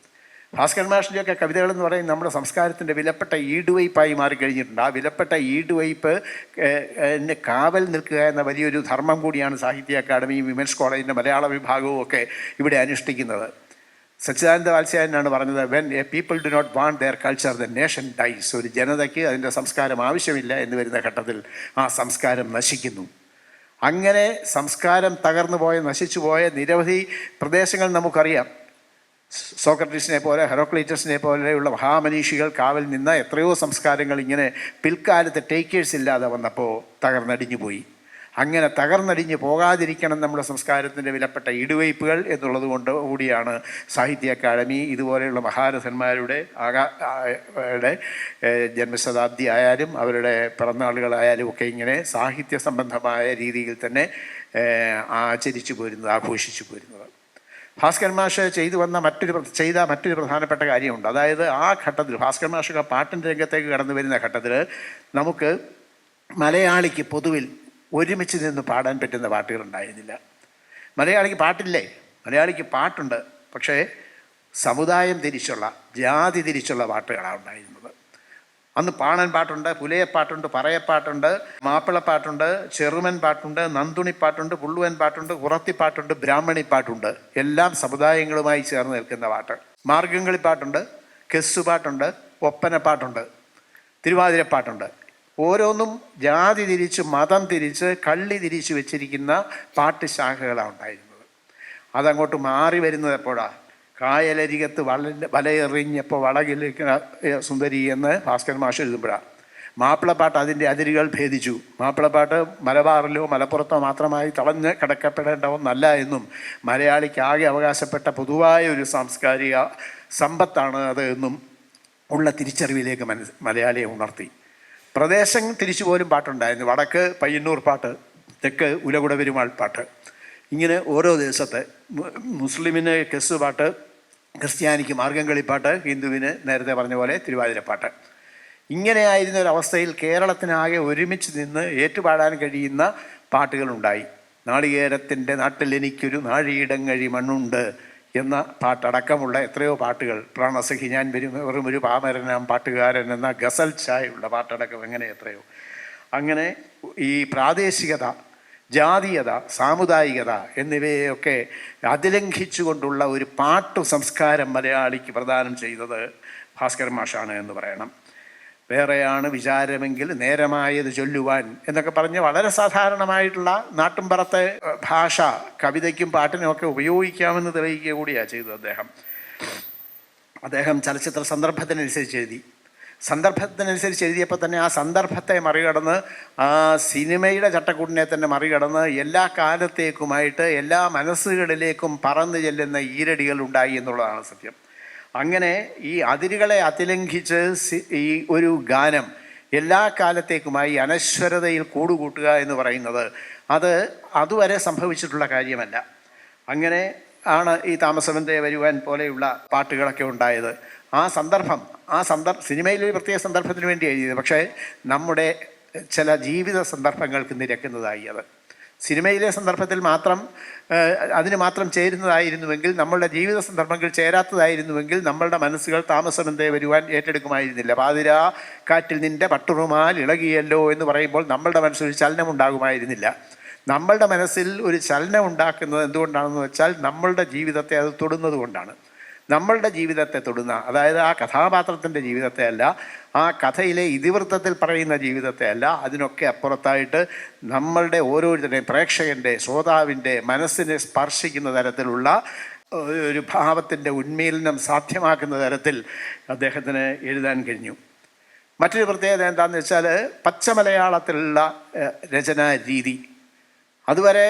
ഭാസ്കർ മാഷിൻ്റെയൊക്കെ കവിതകളെന്ന് പറയുന്നത് നമ്മുടെ സംസ്കാരത്തിൻ്റെ വിലപ്പെട്ട ഈടുവയ്പായി മാറിക്കഴിഞ്ഞിട്ടുണ്ട്. ആ വിലപ്പെട്ട ഈടുവയ്പ് കാവൽ നിൽക്കുക എന്ന വലിയൊരു ധർമ്മം കൂടിയാണ് സാഹിത്യ അക്കാദമിയും വിമൻസ് കോളേജിൻ്റെ മലയാള വിഭാഗവും ഒക്കെ ഇവിടെ അനുഷ്ഠിക്കുന്നത്. സച്ചിദാനന്ദ വാത്സ്യായനാണ് പറഞ്ഞത്, when a people do not want their culture the nation dies. ഒരു ജനതയ്ക്ക് അതിൻ്റെ സംസ്കാരം ആവശ്യമില്ല എന്ന് വരുന്ന ഘട്ടത്തിൽ ആ സംസ്കാരം നശിക്കുന്നു. അങ്ങനെ സംസ്കാരം തകർന്നു പോയ, നശിച്ചു പോയ നിരവധി പ്രദേശങ്ങൾ നമുക്കറിയാം. സോക്രട്ടീസിനെ പോലെ, ഹെറോക്ലീറ്റസിനെ പോലെയുള്ള മഹാമനീഷികൾ കാവൽ നിന്ന എത്രയോ സംസ്കാരങ്ങൾ ഇങ്ങനെ പിൽക്കാലത്ത് ടേക്കേഴ്സ് ഇല്ലാതെ വന്നപ്പോൾ തകർന്നടിഞ്ഞു പോയി. അങ്ങനെ തകർന്നടിഞ്ഞ് പോകാതിരിക്കണം നമ്മുടെ സംസ്കാരത്തിൻ്റെ വിലപ്പെട്ട ഇടുവയ്പ്പുകൾ എന്നുള്ളത് കൊണ്ട് കൂടിയാണ് സാഹിത്യ അക്കാദമി ഇതുപോലെയുള്ള മഹാരഥന്മാരുടെ ജന്മശതാബ്ദി ആയാലും അവരുടെ പിറന്നാളുകളായാലും ഒക്കെ ഇങ്ങനെ സാഹിത്യ സംബന്ധമായ രീതിയിൽ തന്നെ ആചരിച്ചു പോരുന്നത്, ആഘോഷിച്ചു പോരുന്നത്. ഭാസ്കർ മാഷ് ചെയ്ത മറ്റൊരു പ്രധാനപ്പെട്ട കാര്യമുണ്ട്. അതായത് ആ ഘട്ടത്തിൽ ഭാസ്കർ മാഷൊക്കെ പാട്ടിൻ്റെ രംഗത്തേക്ക് കടന്നു വരുന്ന ഘട്ടത്തിൽ നമുക്ക് മലയാളിക്ക് പൊതുവിൽ ഒരുമിച്ച് നിന്ന് പാടാൻ പറ്റുന്ന പാട്ടുകളുണ്ടായിരുന്നില്ല. മലയാളിക്ക് പാട്ടില്ലേ? മലയാളിക്ക് പാട്ടുണ്ട്, പക്ഷേ സമുദായം തിരിച്ചുള്ള, ജാതി തിരിച്ചുള്ള പാട്ടുകളാണ് ഉണ്ടായിരുന്നത്. അന്ന് പാണൻ പാട്ടുണ്ട്, പുലയപ്പാട്ടുണ്ട്, പറയപ്പാട്ടുണ്ട്, മാപ്പിളപ്പാട്ടുണ്ട്, ചെറുമൻ പാട്ടുണ്ട്, നന്തുണിപ്പാട്ടുണ്ട്, പുള്ളുവൻ പാട്ടുണ്ട്, കുറത്തിപ്പാട്ടുണ്ട്, ബ്രാഹ്മണിപ്പാട്ടുണ്ട്. എല്ലാം സമുദായങ്ങളുമായി ചേർന്ന് നിൽക്കുന്ന പാട്ട്. മാർഗംകളിപ്പാട്ടുണ്ട്, കെസ്സുപാട്ടുണ്ട്, ഒപ്പനപ്പാട്ടുണ്ട്, തിരുവാതിരപ്പാട്ടുണ്ട്. ഓരോന്നും ജാതി തിരിച്ച്, മതം തിരിച്ച്, കള്ളി തിരിച്ച് വെച്ചിരിക്കുന്ന പാട്ട് ശാഖകളാണ് ഉണ്ടായിരുന്നത്. അതങ്ങോട്ട് മാറി വരുന്നത് എപ്പോഴാണ്? കായലരികത്ത് വലയെറിഞ്ഞപ്പോൾ വളകിലേക്ക് സുന്ദരി എന്ന് ഭാസ്കർ മാഷ് എഴുതുമ്പോഴാണ്. മാപ്പിളപ്പാട്ട് അതിൻ്റെ അതിരുകൾ ഭേദിച്ചു. മാപ്പിളപ്പാട്ട് മലബാറിലോ മലപ്പുറത്തോ മാത്രമായി തളഞ്ഞ് കിടക്കപ്പെടേണ്ട ഒന്നല്ല എന്നും മലയാളിക്ക് ആകെ അവകാശപ്പെട്ട പൊതുവായ ഒരു സാംസ്കാരിക സമ്പത്താണ് അത് എന്നും ഉള്ള തിരിച്ചറിവിലേക്ക് മലയാളിയെ ഉണർത്തി. പ്രദേശം തിരിച്ചു പോലും പാട്ടുണ്ടായിരുന്നു. വടക്ക് പയ്യന്നൂർ പാട്ട്, തെക്ക് ഉലകുട പെരുമാൾ പാട്ട്, ഇങ്ങനെ ഓരോ ദേശത്തെ മുസ്ലിമിന് കെസ് പാട്ട്, ക്രിസ്ത്യാനിക്ക് മാർഗംകളിപ്പാട്ട്, ഹിന്ദുവിന് നേരത്തെ പറഞ്ഞ പോലെ തിരുവാതിരപ്പാട്ട്. ഇങ്ങനെയായിരുന്ന ഒരവസ്ഥയിൽ കേരളത്തിനാകെ ഒരുമിച്ച് നിന്ന് ഏറ്റുപാടാൻ കഴിയുന്ന പാട്ടുകളുണ്ടായി. നാളികേരത്തിൻ്റെ നാട്ടിൽ എനിക്കൊരു നാഴിയിടങ്ങഴി മണ്ണുണ്ട് എന്ന പാട്ടടക്കമുള്ള എത്രയോ പാട്ടുകൾ, പ്രാണസഖി ഞാൻ വെറും ഒരു പാമരനാം പാട്ടുകാരൻ എന്ന ഗസൽ ചായുള്ള പാട്ടടക്കം, എങ്ങനെ എത്രയോ. അങ്ങനെ ഈ പ്രാദേശികത, ജാതീയത, സാമുദായികത എന്നിവയൊക്കെ അതിലംഘിച്ചുകൊണ്ടുള്ള ഒരു പാട്ടു സംസ്കാരം മലയാളിക്ക് പ്രദാനം ചെയ്തത് ഭാസ്കർ മാഷാണ് എന്ന് പറയണം. വേറെയാണ് വിചാരമെങ്കിൽ നേരമായത് ചൊല്ലുവാൻ എന്നൊക്കെ പറഞ്ഞ് വളരെ സാധാരണമായിട്ടുള്ള നാട്ടുംപുറത്തെ ഭാഷ കവിതയ്ക്കും പാട്ടിനും ഒക്കെ ഉപയോഗിക്കാമെന്ന് തെളിയിക്കുക കൂടിയാണ് ചെയ്തത് അദ്ദേഹം ചലച്ചിത്ര സന്ദർഭത്തിനനുസരിച്ച് എഴുതിയപ്പോൾ തന്നെ ആ സന്ദർഭത്തെ മറികടന്ന്, ആ സിനിമയുടെ ചട്ടക്കൂടിനെ തന്നെ മറികടന്ന് എല്ലാ കാലത്തേക്കുമായിട്ട് എല്ലാ മനസ്സുകളിലേക്കും പറന്നു ചെല്ലുന്ന ഈരടികൾ ഉണ്ടായി എന്നുള്ളതാണ് സത്യം. അങ്ങനെ ഈ അതിരുകളെ അതിലംഘിച്ച് ഈ ഒരു ഗാനം എല്ലാ കാലത്തേക്കുമായി അനശ്വരതയിൽ കൂടുകൂട്ടുക എന്ന് പറയുന്നത് അതുവരെ സംഭവിച്ചിട്ടുള്ള കാര്യമല്ല. അങ്ങനെ ആണ് ഈ താമസമെന്തേ വരുവാൻ പോലെയുള്ള പാട്ടുകളൊക്കെ ഉണ്ടായത്. ആ സിനിമയിലൊരു പ്രത്യേക സന്ദർഭത്തിന് വേണ്ടി എഴുതിയത്, പക്ഷേ നമ്മുടെ ചില ജീവിത സന്ദർഭങ്ങൾക്ക് നിരക്കുന്നതായി. അത് സിനിമയിലെ സന്ദർഭത്തിൽ അതിന് മാത്രം ചേരുന്നതായിരുന്നുവെങ്കിൽ, നമ്മളുടെ ജീവിത സന്ദർഭങ്ങൾ ചേരാത്തതായിരുന്നുവെങ്കിൽ നമ്മളുടെ മനസ്സുകൾ താമസമെന്തേ വരുവാൻ ഏറ്റെടുക്കുമായിരുന്നില്ല. പാതിരാ കാറ്റിൽ നിൻ്റെ പട്ടുറുമാൽ ഇളകിയല്ലോ എന്ന് പറയുമ്പോൾ നമ്മളുടെ മനസ്സിൽ ചലനമുണ്ടാകുമായിരുന്നില്ല. നമ്മളുടെ മനസ്സിൽ ഒരു ചലനം ഉണ്ടാക്കുന്നത് എന്തുകൊണ്ടാണെന്ന് വെച്ചാൽ നമ്മളുടെ ജീവിതത്തെ അത് തൊടുന്നത് കൊണ്ടാണ്. നമ്മളുടെ ജീവിതത്തെ തൊടുന്ന, അതായത് ആ കഥാപാത്രത്തിൻ്റെ ജീവിതത്തെ അല്ല, ആ കഥയിലെ ഇതിവൃത്തത്തിൽ പറയുന്ന ജീവിതത്തെ അല്ല, അതിനൊക്കെ അപ്പുറത്തായിട്ട് നമ്മളുടെ ഓരോരുത്തരുടെയും പ്രേക്ഷകൻ്റെ, ശ്രോതാവിൻ്റെ മനസ്സിനെ സ്പർശിക്കുന്ന തരത്തിലുള്ള ഒരു ഭാവത്തിൻ്റെ ഉന്മീലനം സാധ്യമാക്കുന്ന തരത്തിൽ അദ്ദേഹത്തിന് എഴുതാൻ കഴിഞ്ഞു. മറ്റൊരു പ്രത്യേകത എന്താണെന്ന് വെച്ചാൽ പച്ച മലയാളത്തിലുള്ള രചനാ രീതി. അതുവരെ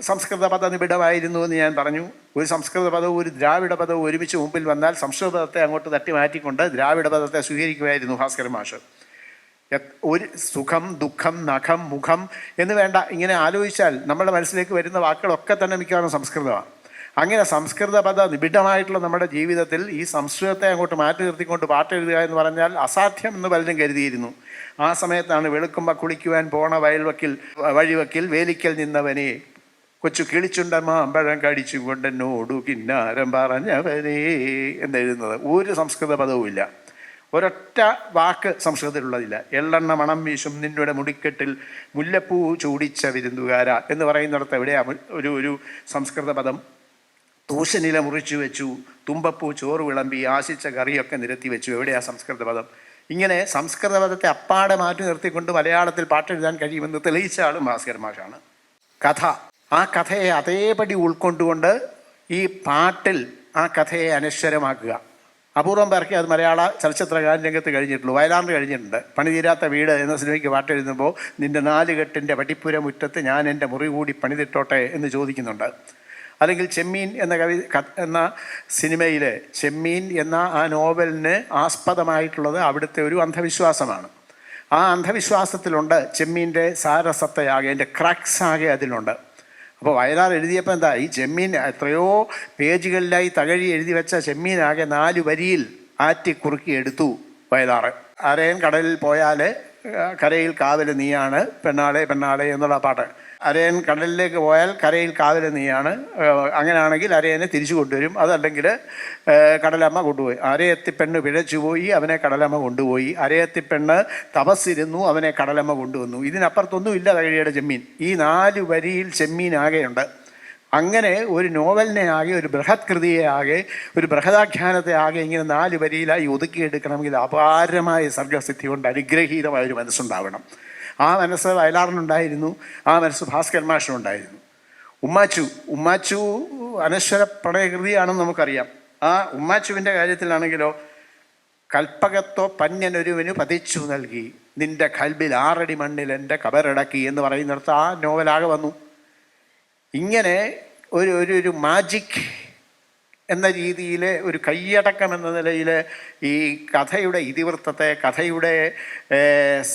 സംസ്കൃത പദനിബിഡമായിരുന്നു എന്ന് ഞാൻ പറഞ്ഞു. ഒരു സംസ്കൃത പദവും ഒരു ദ്രാവിഡ പദവും ഒരുമിച്ച് മുമ്പിൽ വന്നാൽ സംസ്കൃത പദത്തെ അങ്ങോട്ട് തട്ടി മാറ്റിക്കൊണ്ട് ദ്രാവിഡ പദത്തെ സ്വീകരിക്കുമായിരുന്നു ഭാസ്കരൻ മാഷ്. ഒരു സുഖം, ദുഃഖം, നഖം, മുഖം എന്ന് വേണ്ട, ഇങ്ങനെ ആലോചിച്ചാൽ നമ്മുടെ മനസ്സിലേക്ക് വരുന്ന വാക്കുകളൊക്കെ തന്നെ മിക്കവാറും സംസ്കൃതമാണ്. അങ്ങനെ സംസ്കൃത പദ നിബിഡമായിട്ടുള്ള നമ്മുടെ ജീവിതത്തിൽ ഈ സംസ്കൃതത്തെ അങ്ങോട്ട് മാറ്റി നിർത്തിക്കൊണ്ട് പാട്ട് എഴുതുക എന്ന് പറഞ്ഞാൽ അസാധ്യം എന്ന് പലരും കരുതിയിരുന്നു. ആ സമയത്താണ് വെളുക്കുമ്പോൾ കുളിക്കുവാൻ പോണ വഴിവക്കിൽ വേലിക്കൽ നിന്നവനെ കൊച്ചു കിളിച്ചുണ്ടമ്മ അമ്പഴം കടിച്ചു കൊണ്ടെന്നോടു കിന്നാരം പറഞ്ഞവനെ എന്നെഴുതുന്നത്. ഒരു സംസ്കൃത പദവും ഇല്ല, ഒരൊറ്റ വാക്ക് സംസ്കൃതത്തിലുള്ളതില്ല. എള്ളെണ്ണ മണം വീശും നിന്നുടെ മുടിക്കെട്ടിൽ മുല്ലപ്പൂ ചൂടിച്ച വിരുന്നുകാര എന്ന് പറയുന്നിടത്ത് എവിടെയാണ് ഒരു സംസ്കൃത പദം? തൂശനില മുറിച്ചു വെച്ചു, തുമ്പപ്പൂ ചോറ് വിളമ്പി, ആശിച്ച കറിയൊക്കെ നിരത്തി വെച്ചു, എവിടെയാ സംസ്കൃത പദം? ഇങ്ങനെ സംസ്കൃത പദത്തെ അപ്പാടെ മാറ്റി നിർത്തിക്കൊണ്ട് മലയാളത്തിൽ പാട്ടെഴുതാൻ കഴിയുമെന്ന് തെളിയിച്ച ആളും ഭാസ്കരൻ മാഷാണ്. കഥ, ആ കഥയെ അതേപടി ഉൾക്കൊണ്ടുകൊണ്ട് ഈ പാട്ടിൽ ആ കഥയെ അനശ്വരമാക്കുക. അപൂർവം പേർക്ക് അത് മലയാള ചലച്ചിത്രഗാന രംഗത്ത് കഴിഞ്ഞിട്ടുള്ളൂ. വയലാറിന് കഴിഞ്ഞിട്ടുണ്ട്. പണിതീരാത്ത വീട് എന്ന സിനിമയ്ക്ക് പാട്ടെഴുതുമ്പോൾ നിൻ്റെ 4 കെട്ടിൻ്റെ വടിപ്പുര മുറ്റത്ത് ഞാൻ എൻ്റെ മുറി കൂടി പണിതിട്ടോട്ടെ എന്ന് ചോദിക്കുന്നുണ്ട്. അല്ലെങ്കിൽ ചെമ്മീൻ എന്ന സിനിമയിലെ ചെമ്മീൻ എന്ന ആ നോവലിന് ആസ്പദമായിട്ടുള്ളത് അവിടുത്തെ ഒരു അന്ധവിശ്വാസമാണ്. ആ അന്ധവിശ്വാസത്തിലുണ്ട് ചെമ്മീൻ്റെ സാരസത്തയാകെ, എൻ്റെ ക്രാക്സ് ആകെ അതിലുണ്ട്. അപ്പോൾ വയലാർ എഴുതിയപ്പോൾ എന്താ, ഈ ചെമ്മീൻ എത്രയോ പേജുകളിലായി തകഴി എഴുതി വെച്ച ചെമ്മീനാകെ 4 വരിയിൽ ആറ്റി കുറുക്കി എടുത്തു വയലാർ. അരയൻ കടലിൽ പോയാൽ കരയിൽ കാവൽ നീയാണ് പെണ്ണാളെ പെണ്ണാളെ എന്നുള്ള പാട്ട്. അരയൻ കടലിലേക്ക് പോയാൽ കരയിൽ കാവൽ നീയാണ്, അങ്ങനെയാണെങ്കിൽ അരയനെ തിരിച്ചു കൊണ്ടുവരും. അതല്ലെങ്കിൽ കടലമ്മ കൊണ്ടുപോയി. അരയത്തിപ്പെണ്ണ് പിഴച്ചുപോയി, അവനെ കടലമ്മ കൊണ്ടുപോയി. അരയത്തിപ്പെണ്ണ് തപസ്സിരുന്നു, അവനെ കടലമ്മ കൊണ്ടുവന്നു. ഇതിനപ്പുറത്തൊന്നും ഇല്ല തകഴിയുടെ ചെമ്മീൻ. ഈ 4 വരിയിൽ ചെമ്മീൻ ആകെയുണ്ട്. അങ്ങനെ ഒരു നോവലിനെ ആകെ, ഒരു ബൃഹത് കൃതിയെ ആകെ, ഒരു ബൃഹദാഖ്യാനത്തെ ആകെ ഇങ്ങനെ 4 വരിയിലായി ഒതുക്കിയെടുക്കണമെങ്കിൽ അപാരമായ സർഗസിദ്ധി കൊണ്ട് അനുഗ്രഹീതമായൊരു മനസ്സുണ്ടാവണം. ആ മനസ്സ് വയലാറിനുണ്ടായിരുന്നു, ആ മനസ്സ് ഭാസ്കരൻ മാഷിനുണ്ടായിരുന്നു. ഉമ്മാച്ചു അനശ്വര പ്രണയകൃതിയാണെന്ന് നമുക്കറിയാം. ആ ഉമ്മാച്ചുവിൻ്റെ കാര്യത്തിലാണെങ്കിലോ, കൽപ്പകത്തോ പന്യനൊരുവന് പതിച്ചു നൽകി, നിന്റെ കൽബിൽ 6 അടി മണ്ണിൽ എൻ്റെ കബറടക്കി എന്ന് പറയുന്നിടത്ത് ആ നോവലാകെ വന്നു. ഇങ്ങനെ ഒരു മാജിക് എന്ന രീതിയിൽ, ഒരു കൈയടക്കം എന്ന നിലയിൽ ഈ കഥയുടെ ഇതിവൃത്തത്തെ, കഥയുടെ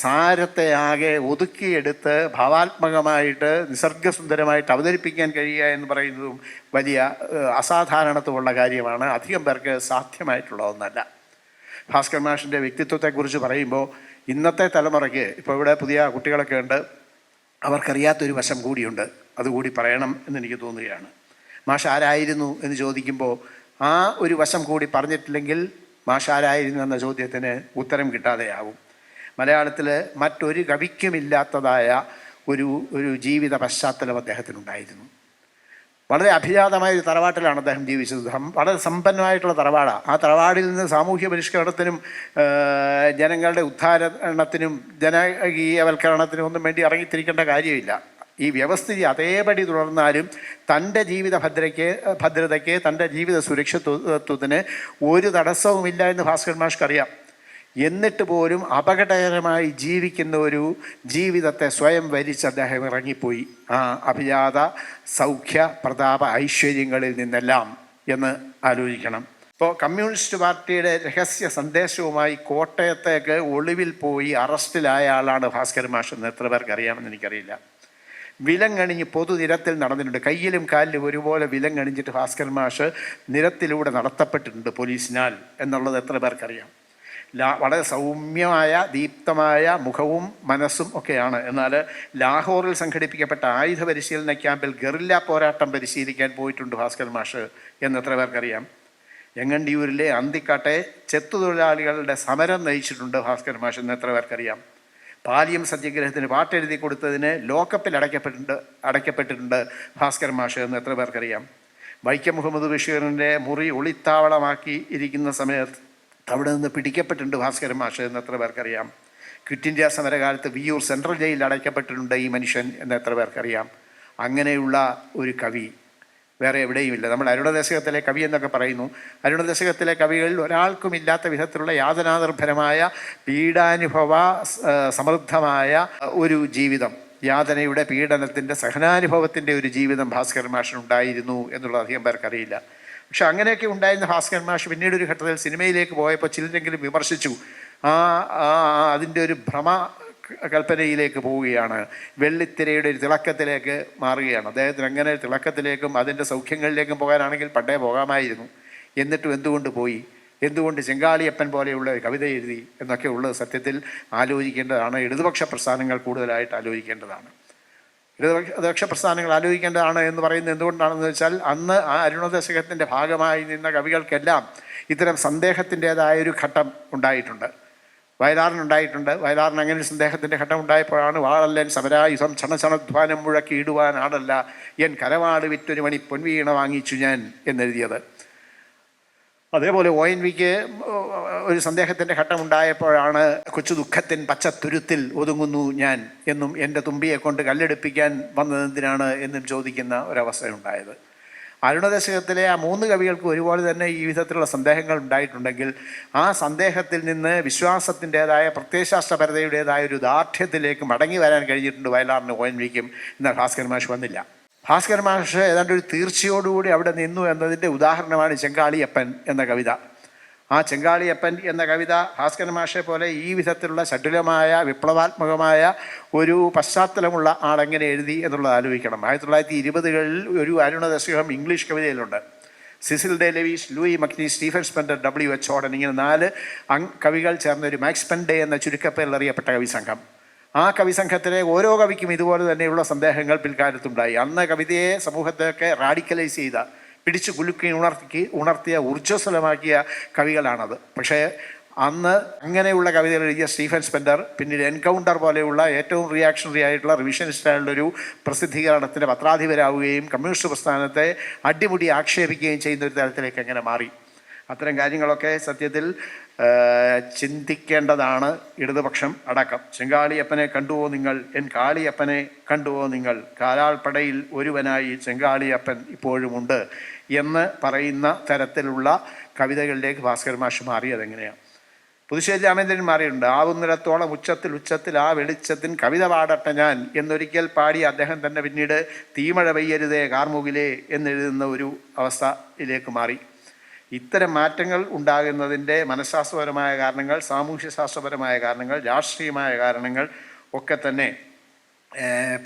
സാരത്തെ ആകെ ഒതുക്കിയെടുത്ത് ഭാവാത്മകമായിട്ട് നിസർഗസുന്ദരമായിട്ട് അവതരിപ്പിക്കാൻ കഴിയുക എന്ന് പറയുന്നതും വലിയ അസാധാരണത്വമുള്ള കാര്യമാണ്. അധികം പേർക്ക് സാധ്യമായിട്ടുള്ള ഒന്നല്ല. ഭാസ്കരൻ മാഷിൻ്റെ വ്യക്തിത്വത്തെക്കുറിച്ച് പറയുമ്പോൾ ഇന്നത്തെ തലമുറയ്ക്ക്, ഇപ്പോൾ ഇവിടെ പുതിയ കുട്ടികളൊക്കെ ഉണ്ട്, അവർക്കറിയാത്തൊരു വശം കൂടിയുണ്ട്. അതുകൂടി പറയണം എന്നെനിക്ക് തോന്നുകയാണ്. മാഷ് ആരായിരുന്നു എന്ന് ചോദിക്കുമ്പോൾ ആ ഒരു വശം കൂടി പറഞ്ഞിട്ടില്ലെങ്കിൽ മാഷ് ആരായിരുന്നു എന്ന ചോദ്യത്തിന് ഉത്തരം കിട്ടാതെയാവും. മലയാളത്തിൽ മറ്റൊരു കവിക്കുമില്ലാത്തതായ ഒരു ജീവിത പശ്ചാത്തലം അദ്ദേഹത്തിനുണ്ടായിരുന്നു. വളരെ അഭിജാതമായ ഒരു തറവാട്ടിലാണ് അദ്ദേഹം ജീവിച്ചത്. വളരെ സമ്പന്നമായിട്ടുള്ള തറവാടാണ്. ആ തറവാടിൽ നിന്ന് സാമൂഹ്യ പരിഷ്കരണത്തിനും ജനങ്ങളുടെ ഉദ്ധാരണത്തിനും ജനകീയവൽക്കരണത്തിനും ഒന്നും വേണ്ടി ഇറങ്ങിത്തിരിക്കേണ്ട കാര്യമില്ല. ഈ വ്യവസ്ഥിതി അതേപടി തുടർന്നാലും തൻ്റെ ജീവിത ഭദ്രതയ്ക്ക്, തൻ്റെ ജീവിത സുരക്ഷിതത്വത്തിന് ഒരു തടസ്സവുമില്ല എന്ന് ഭാസ്കരൻ മാഷ്ക്കറിയാം. എന്നിട്ട് പോലും അപകടകരമായി ജീവിക്കുന്ന ഒരു ജീവിതത്തെ സ്വയം വരിച്ച് അദ്ദേഹം ഇറങ്ങിപ്പോയി ആ അഭിജാത സൗഖ്യ പ്രതാപ ഐശ്വര്യങ്ങളിൽ നിന്നെല്ലാം എന്ന് ആലോചിക്കണം. ഇപ്പോൾ കമ്മ്യൂണിസ്റ്റ് പാർട്ടിയുടെ രഹസ്യ സന്ദേശവുമായി കോട്ടയത്തേക്ക് ഒളിവിൽ പോയി അറസ്റ്റിലായ ആളാണ് ഭാസ്കരൻ മാഷ് എന്ന് എത്ര പേർക്ക് അറിയാമെന്ന് എനിക്കറിയില്ല. വിലങ്ങണിഞ്ഞ് പൊതുനിരത്തിൽ നടന്നിട്ടുണ്ട്. കയ്യിലും കാലിലും ഒരുപോലെ വിലങ്ങണിഞ്ഞിട്ട് ഭാസ്കരൻ മാഷ് നിരത്തിലൂടെ നടത്തപ്പെട്ടിട്ടുണ്ട് പോലീസിനാൽ എന്നുള്ളത് എത്ര പേർക്കറിയാം. വളരെ സൗമ്യമായ ദീപ്തമായ മുഖവും മനസ്സും ഒക്കെയാണ്. എന്നാൽ ലാഹോറിൽ സംഘടിപ്പിക്കപ്പെട്ട ആയുധ പരിശീലന ക്യാമ്പിൽ ഗറില്ല പോരാട്ടം പരിശീലിക്കാൻ പോയിട്ടുണ്ട് ഭാസ്കരൻ മാഷ് എന്നെത്ര പേർക്കറിയാം. എങ്ങണ്ടിയൂരിലെ അന്തിക്കാട്ടെ ചെത്തുതൊഴിലാളികളുടെ സമരം നയിച്ചിട്ടുണ്ട് ഭാസ്കരൻ മാഷ് എന്നെത്ര പേർക്കറിയാം. പാലിയം സത്യാഗ്രഹത്തിന് പാട്ടെഴുതി കൊടുത്തതിന് ലോക്കപ്പിൽ അടയ്ക്കപ്പെട്ടിട്ടുണ്ട് ഭാസ്കരൻ മാഷ് എന്ന് എത്ര പേർക്കറിയാം? വൈക്കം മുഹമ്മദ് ബഷീറിൻ്റെ മുറി ഒളിത്താവളമാക്കി ഇരിക്കുന്ന സമയത്ത് അവിടെ നിന്ന് പിടിക്കപ്പെട്ടിട്ടുണ്ട് ഭാസ്കരൻ മാഷ് എന്ന് എത്ര പേർക്കറിയാം? ക്വിറ്റ് ഇന്ത്യ സമരകാലത്ത് വിയ്യൂർ സെൻട്രൽ ജയിലിൽ അടയ്ക്കപ്പെട്ടിട്ടുണ്ട് ഈ മനുഷ്യൻ എന്ന് എത്ര പേർക്കറിയാം? അങ്ങനെയുള്ള ഒരു കവി വേറെ എവിടെയുമില്ല. നമ്മൾ അരുണദശകത്തിലെ കവി എന്നൊക്കെ പറയുന്നു. അരുണദശകത്തിലെ കവികളിൽ ഒരാൾക്കും ഇല്ലാത്ത വിധത്തിലുള്ള യാതനാനിർഭരമായ പീഡാനുഭവ സമൃദ്ധമായ ഒരു ജീവിതം, യാതനയുടെ പീഡനത്തിൻ്റെ സഹനാനുഭവത്തിൻ്റെ ഒരു ജീവിതം ഭാസ്കരൻ മാഷിനുണ്ടായിരുന്നു എന്നുള്ളത് അധികം പേർക്കറിയില്ല. പക്ഷെ അങ്ങനെയൊക്കെ ഉണ്ടായിരുന്ന ഭാസ്കരൻ മാഷ് പിന്നീട് ഒരു ഘട്ടത്തിൽ സിനിമയിലേക്ക് പോയപ്പോൾ ചിലരെങ്കിലും വിമർശിച്ചു. അതിൻ്റെ ഒരു ഭ്രമ കൽപ്പനയിലേക്ക് പോവുകയാണ്, വെള്ളിത്തിരയുടെ ഒരു തിളക്കത്തിലേക്ക് മാറുകയാണ്. അദ്ദേഹത്തിന് അങ്ങനെ തിളക്കത്തിലേക്കും അതിൻ്റെ സൗഖ്യങ്ങളിലേക്കും പോകാനാണെങ്കിൽ പണ്ടേ പോകാമായിരുന്നു. എന്നിട്ടും എന്തുകൊണ്ട് പോയി? എന്തുകൊണ്ട് ചെങ്കാളിയപ്പൻ പോലെയുള്ള ഒരു കവിത എഴുതി എന്നൊക്കെ ഉള്ളത് സത്യത്തിൽ ആലോചിക്കേണ്ടതാണ്. ഇടതുപക്ഷ പ്രസ്ഥാനങ്ങൾ കൂടുതലായിട്ട് ആലോചിക്കേണ്ടതാണ്. ഇടതുപക്ഷ പ്രസ്ഥാനങ്ങൾ ആലോചിക്കേണ്ടതാണ് എന്ന് പറയുന്നത് എന്തുകൊണ്ടാണെന്ന് വെച്ചാൽ, അന്ന് ആ അരുണദശകത്തിൻ്റെ ഭാഗമായി നിന്ന കവികൾക്കെല്ലാം ഇത്തരം സന്ദേഹത്തിൻ്റേതായൊരു ഘട്ടം ഉണ്ടായിട്ടുണ്ട്. വയലാറിനുണ്ടായിട്ടുണ്ട്. വയലാറിന് അങ്ങനെ ഒരു സന്ദേഹത്തിൻ്റെ ഘട്ടം ഉണ്ടായപ്പോഴാണ് വാളല്ലൻ സമരായുധം ക്ഷണക്ഷണധ്വാനം മുഴക്കി ഇടുവാൻ ആടല്ല എൻ കരവാട് വിറ്റൊരു മണി പൊൻവീണ വാങ്ങിച്ചു ഞാൻ എന്നെഴുതിയത്. അതേപോലെ ONVക്ക് ഒരു സന്ദേഹത്തിൻ്റെ ഘട്ടമുണ്ടായപ്പോഴാണ് കൊച്ചു ദുഃഖത്തിൻ പച്ചത്തുരുത്തിൽ ഒതുങ്ങുന്നു ഞാൻ എന്നും എൻ്റെ തുമ്പിയെ കൊണ്ട് കല്ലെടുപ്പിക്കാൻ വന്നതെന്തിനാണ് എന്നും ചോദിക്കുന്ന ഒരവസ്ഥയുണ്ടായത്. അരുണദശകത്തിലെ ആ 3 കവികൾക്കും ഒരുപോലെ തന്നെ ഈ വിധത്തിലുള്ള സന്ദേഹങ്ങൾ ഉണ്ടായിട്ടുണ്ടെങ്കിൽ ആ സന്ദേഹത്തിൽ നിന്ന് വിശ്വാസത്തിൻ്റേതായ പ്രത്യയശാസ്ത്രപരതയുടേതായ ഒരു ദാർഢ്യത്തിലേക്ക് മടങ്ങി വരാൻ കഴിഞ്ഞിട്ടുണ്ട് വയലാറിനും ONVക്കും. എന്നാൽ ഭാസ്കരൻ മാഷ് വന്നില്ല. ഭാസ്കരൻ മാഷ് ഏതാണ്ട് ഒരു തീർച്ചയോടുകൂടി അവിടെ നിന്നു എന്നതിൻ്റെ ഉദാഹരണമാണ് ചെങ്കാളിയപ്പൻ എന്ന കവിത. ആ ചെങ്കാളിയപ്പൻ എന്ന കവിത ഭാസ്കരൻ മാഷെ പോലെ ഈ വിധത്തിലുള്ള ചടുലമായ വിപ്ലവാത്മകമായ ഒരു പശ്ചാത്തലമുള്ള ആളെങ്ങനെ എഴുതി എന്നുള്ളത് ആലോചിക്കണം. 1920കളിൽ ഒരു അരുണദശകം ഇംഗ്ലീഷ് കവിതയിലുണ്ട്. Cecil Day Lewis, Louis MacNeice, Stephen Spender, WH Auden, ഇങ്ങനെ 4 കവികൾ ചേർന്ന ഒരു മാക്സ് പെൻഡെ എന്ന ചുരുക്കപ്പേരിൽ അറിയപ്പെട്ട കവിസംഘം. ആ കവിസംഘത്തിലെ ഓരോ കവിക്കും ഇതുപോലെ തന്നെയുള്ള സന്ദേഹങ്ങൾ പിൽക്കാലത്തുണ്ടായി. അന്ന് കവിതയെ സമൂഹത്തെയൊക്കെ റാഡിക്കലൈസ് ചെയ്ത, പിടിച്ചു കുലുക്കി ഉണർത്തിയ ഊർജ്ജസ്വലമാക്കിയ കവികളാണത്. പക്ഷേ അന്ന് അങ്ങനെയുള്ള കവിതകൾ എഴുതിയ സ്റ്റീഫൻ സ്പെൻഡർ പിന്നീട് എൻകൗണ്ടർ പോലെയുള്ള ഏറ്റവും റിയാക്ഷണറി ആയിട്ടുള്ള റിവിഷനിസ്റ്റായിട്ടുള്ളൊരു പ്രസിദ്ധീകരണത്തിൻ്റെ പത്രാധിപരാവുകയും കമ്മ്യൂണിസ്റ്റ് പ്രസ്ഥാനത്തെ അടിമുടി ആക്ഷേപിക്കുകയും ചെയ്യുന്ന ഒരു തരത്തിലേക്ക് എങ്ങനെ മാറി. അത്തരം കാര്യങ്ങളൊക്കെ സത്യത്തിൽ ചിന്തിക്കേണ്ടതാണ് ഇടതുപക്ഷം അടക്കം. ചെങ്കാളിയപ്പനെ കണ്ടുവോ നിങ്ങൾ, എൻ കാളിയപ്പനെ കണ്ടുവോ നിങ്ങൾ, കാലാൾപ്പടയിൽ ഒരുവനായി ചെങ്കാളിയപ്പൻ ഇപ്പോഴുമുണ്ട് എന്ന് പറയുന്ന തരത്തിലുള്ള കവിതകളിലേക്ക് ഭാസ്കരൻ മാഷ് മാറിയതെങ്ങനെയാണ്? പുതുശ്ശേരി രാമേന്ദ്രൻ മാറിയിട്ടുണ്ട്. ആവുന്നിടത്തോളം ഉച്ചത്തിൽ ആ വെളിച്ചത്തിൻ കവിത പാടട്ടെ ഞാൻ എന്നൊരിക്കൽ പാടി അദ്ദേഹം തന്നെ പിന്നീട് തീമഴ പെയ്യരുതേ കാർമുകിലേ എന്നെഴുതുന്ന ഒരു അവസ്ഥയിലേക്ക് മാറി. ഇത്തരം മാറ്റങ്ങൾ ഉണ്ടാകുന്നതിൻ്റെ മനഃശാസ്ത്രപരമായ കാരണങ്ങൾ, സാമൂഹ്യശാസ്ത്രപരമായ കാരണങ്ങൾ, രാഷ്ട്രീയമായ കാരണങ്ങൾ ഒക്കെ തന്നെ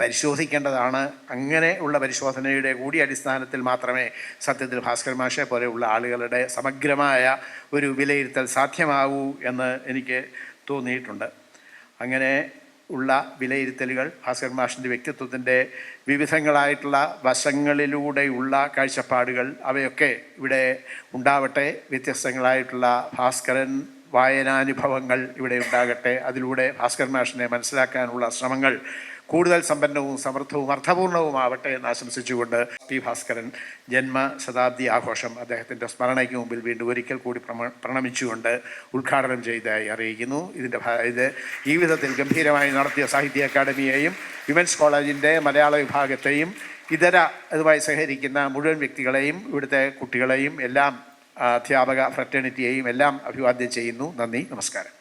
പരിശോധിക്കേണ്ടതാണ്. അങ്ങനെ ഉള്ള പരിശോധനയുടെ കൂടി അടിസ്ഥാനത്തിൽ മാത്രമേ സത്യത്തിൽ ഭാസ്കരൻ മാഷെ പോലെയുള്ള ആളുകളുടെ സമഗ്രമായ ഒരു വിലയിരുത്തൽ സാധ്യമാവൂ എന്ന് എനിക്ക് തോന്നിയിട്ടുണ്ട്. അങ്ങനെ ഉള്ള വിലയിരുത്തലുകൾ ഭാസ്കരൻ മാഷിൻ്റെ വ്യക്തിത്വത്തിൻ്റെ വിവിധങ്ങളായിട്ടുള്ള വശങ്ങളിലൂടെയുള്ള കാഴ്ചപ്പാടുകൾ അവയൊക്കെ ഇവിടെ ഉണ്ടാവട്ടെ. വ്യത്യസ്തങ്ങളായിട്ടുള്ള ഭാസ്കരൻ വായനാനുഭവങ്ങൾ ഇവിടെ ഉണ്ടാകട്ടെ. അതിലൂടെ ഭാസ്കരൻ മാഷിനെ മനസ്സിലാക്കാനുള്ള ശ്രമങ്ങൾ കൂടുതൽ സമ്പന്നവും സമൃദ്ധവും അർത്ഥപൂർണവുമാവട്ടെ എന്ന് ആശംസിച്ചുകൊണ്ട് പി. ഭാസ്കരൻ ജന്മശതാബ്ദി ആഘോഷം അദ്ദേഹത്തിൻ്റെ സ്മരണയ്ക്ക് മുമ്പിൽ വീണ്ടും ഒരിക്കൽ കൂടി പ്രണമിച്ചുകൊണ്ട് ഉദ്ഘാടനം ചെയ്തതായി അറിയിക്കുന്നു. ഇത് ഈ വിധത്തിൽ ഗംഭീരമായി നടത്തിയ സാഹിത്യ അക്കാദമിയെയും വിമൻസ് കോളേജിൻ്റെ മലയാള വിഭാഗത്തെയും അതുമായി സഹകരിക്കുന്ന മുഴുവൻ വ്യക്തികളെയും ഇവിടുത്തെ കുട്ടികളെയും എല്ലാം അധ്യാപക ഫ്രറ്റേണിറ്റിയെയും എല്ലാം അഭിവാദ്യം ചെയ്യുന്നു. നന്ദി, നമസ്കാരം.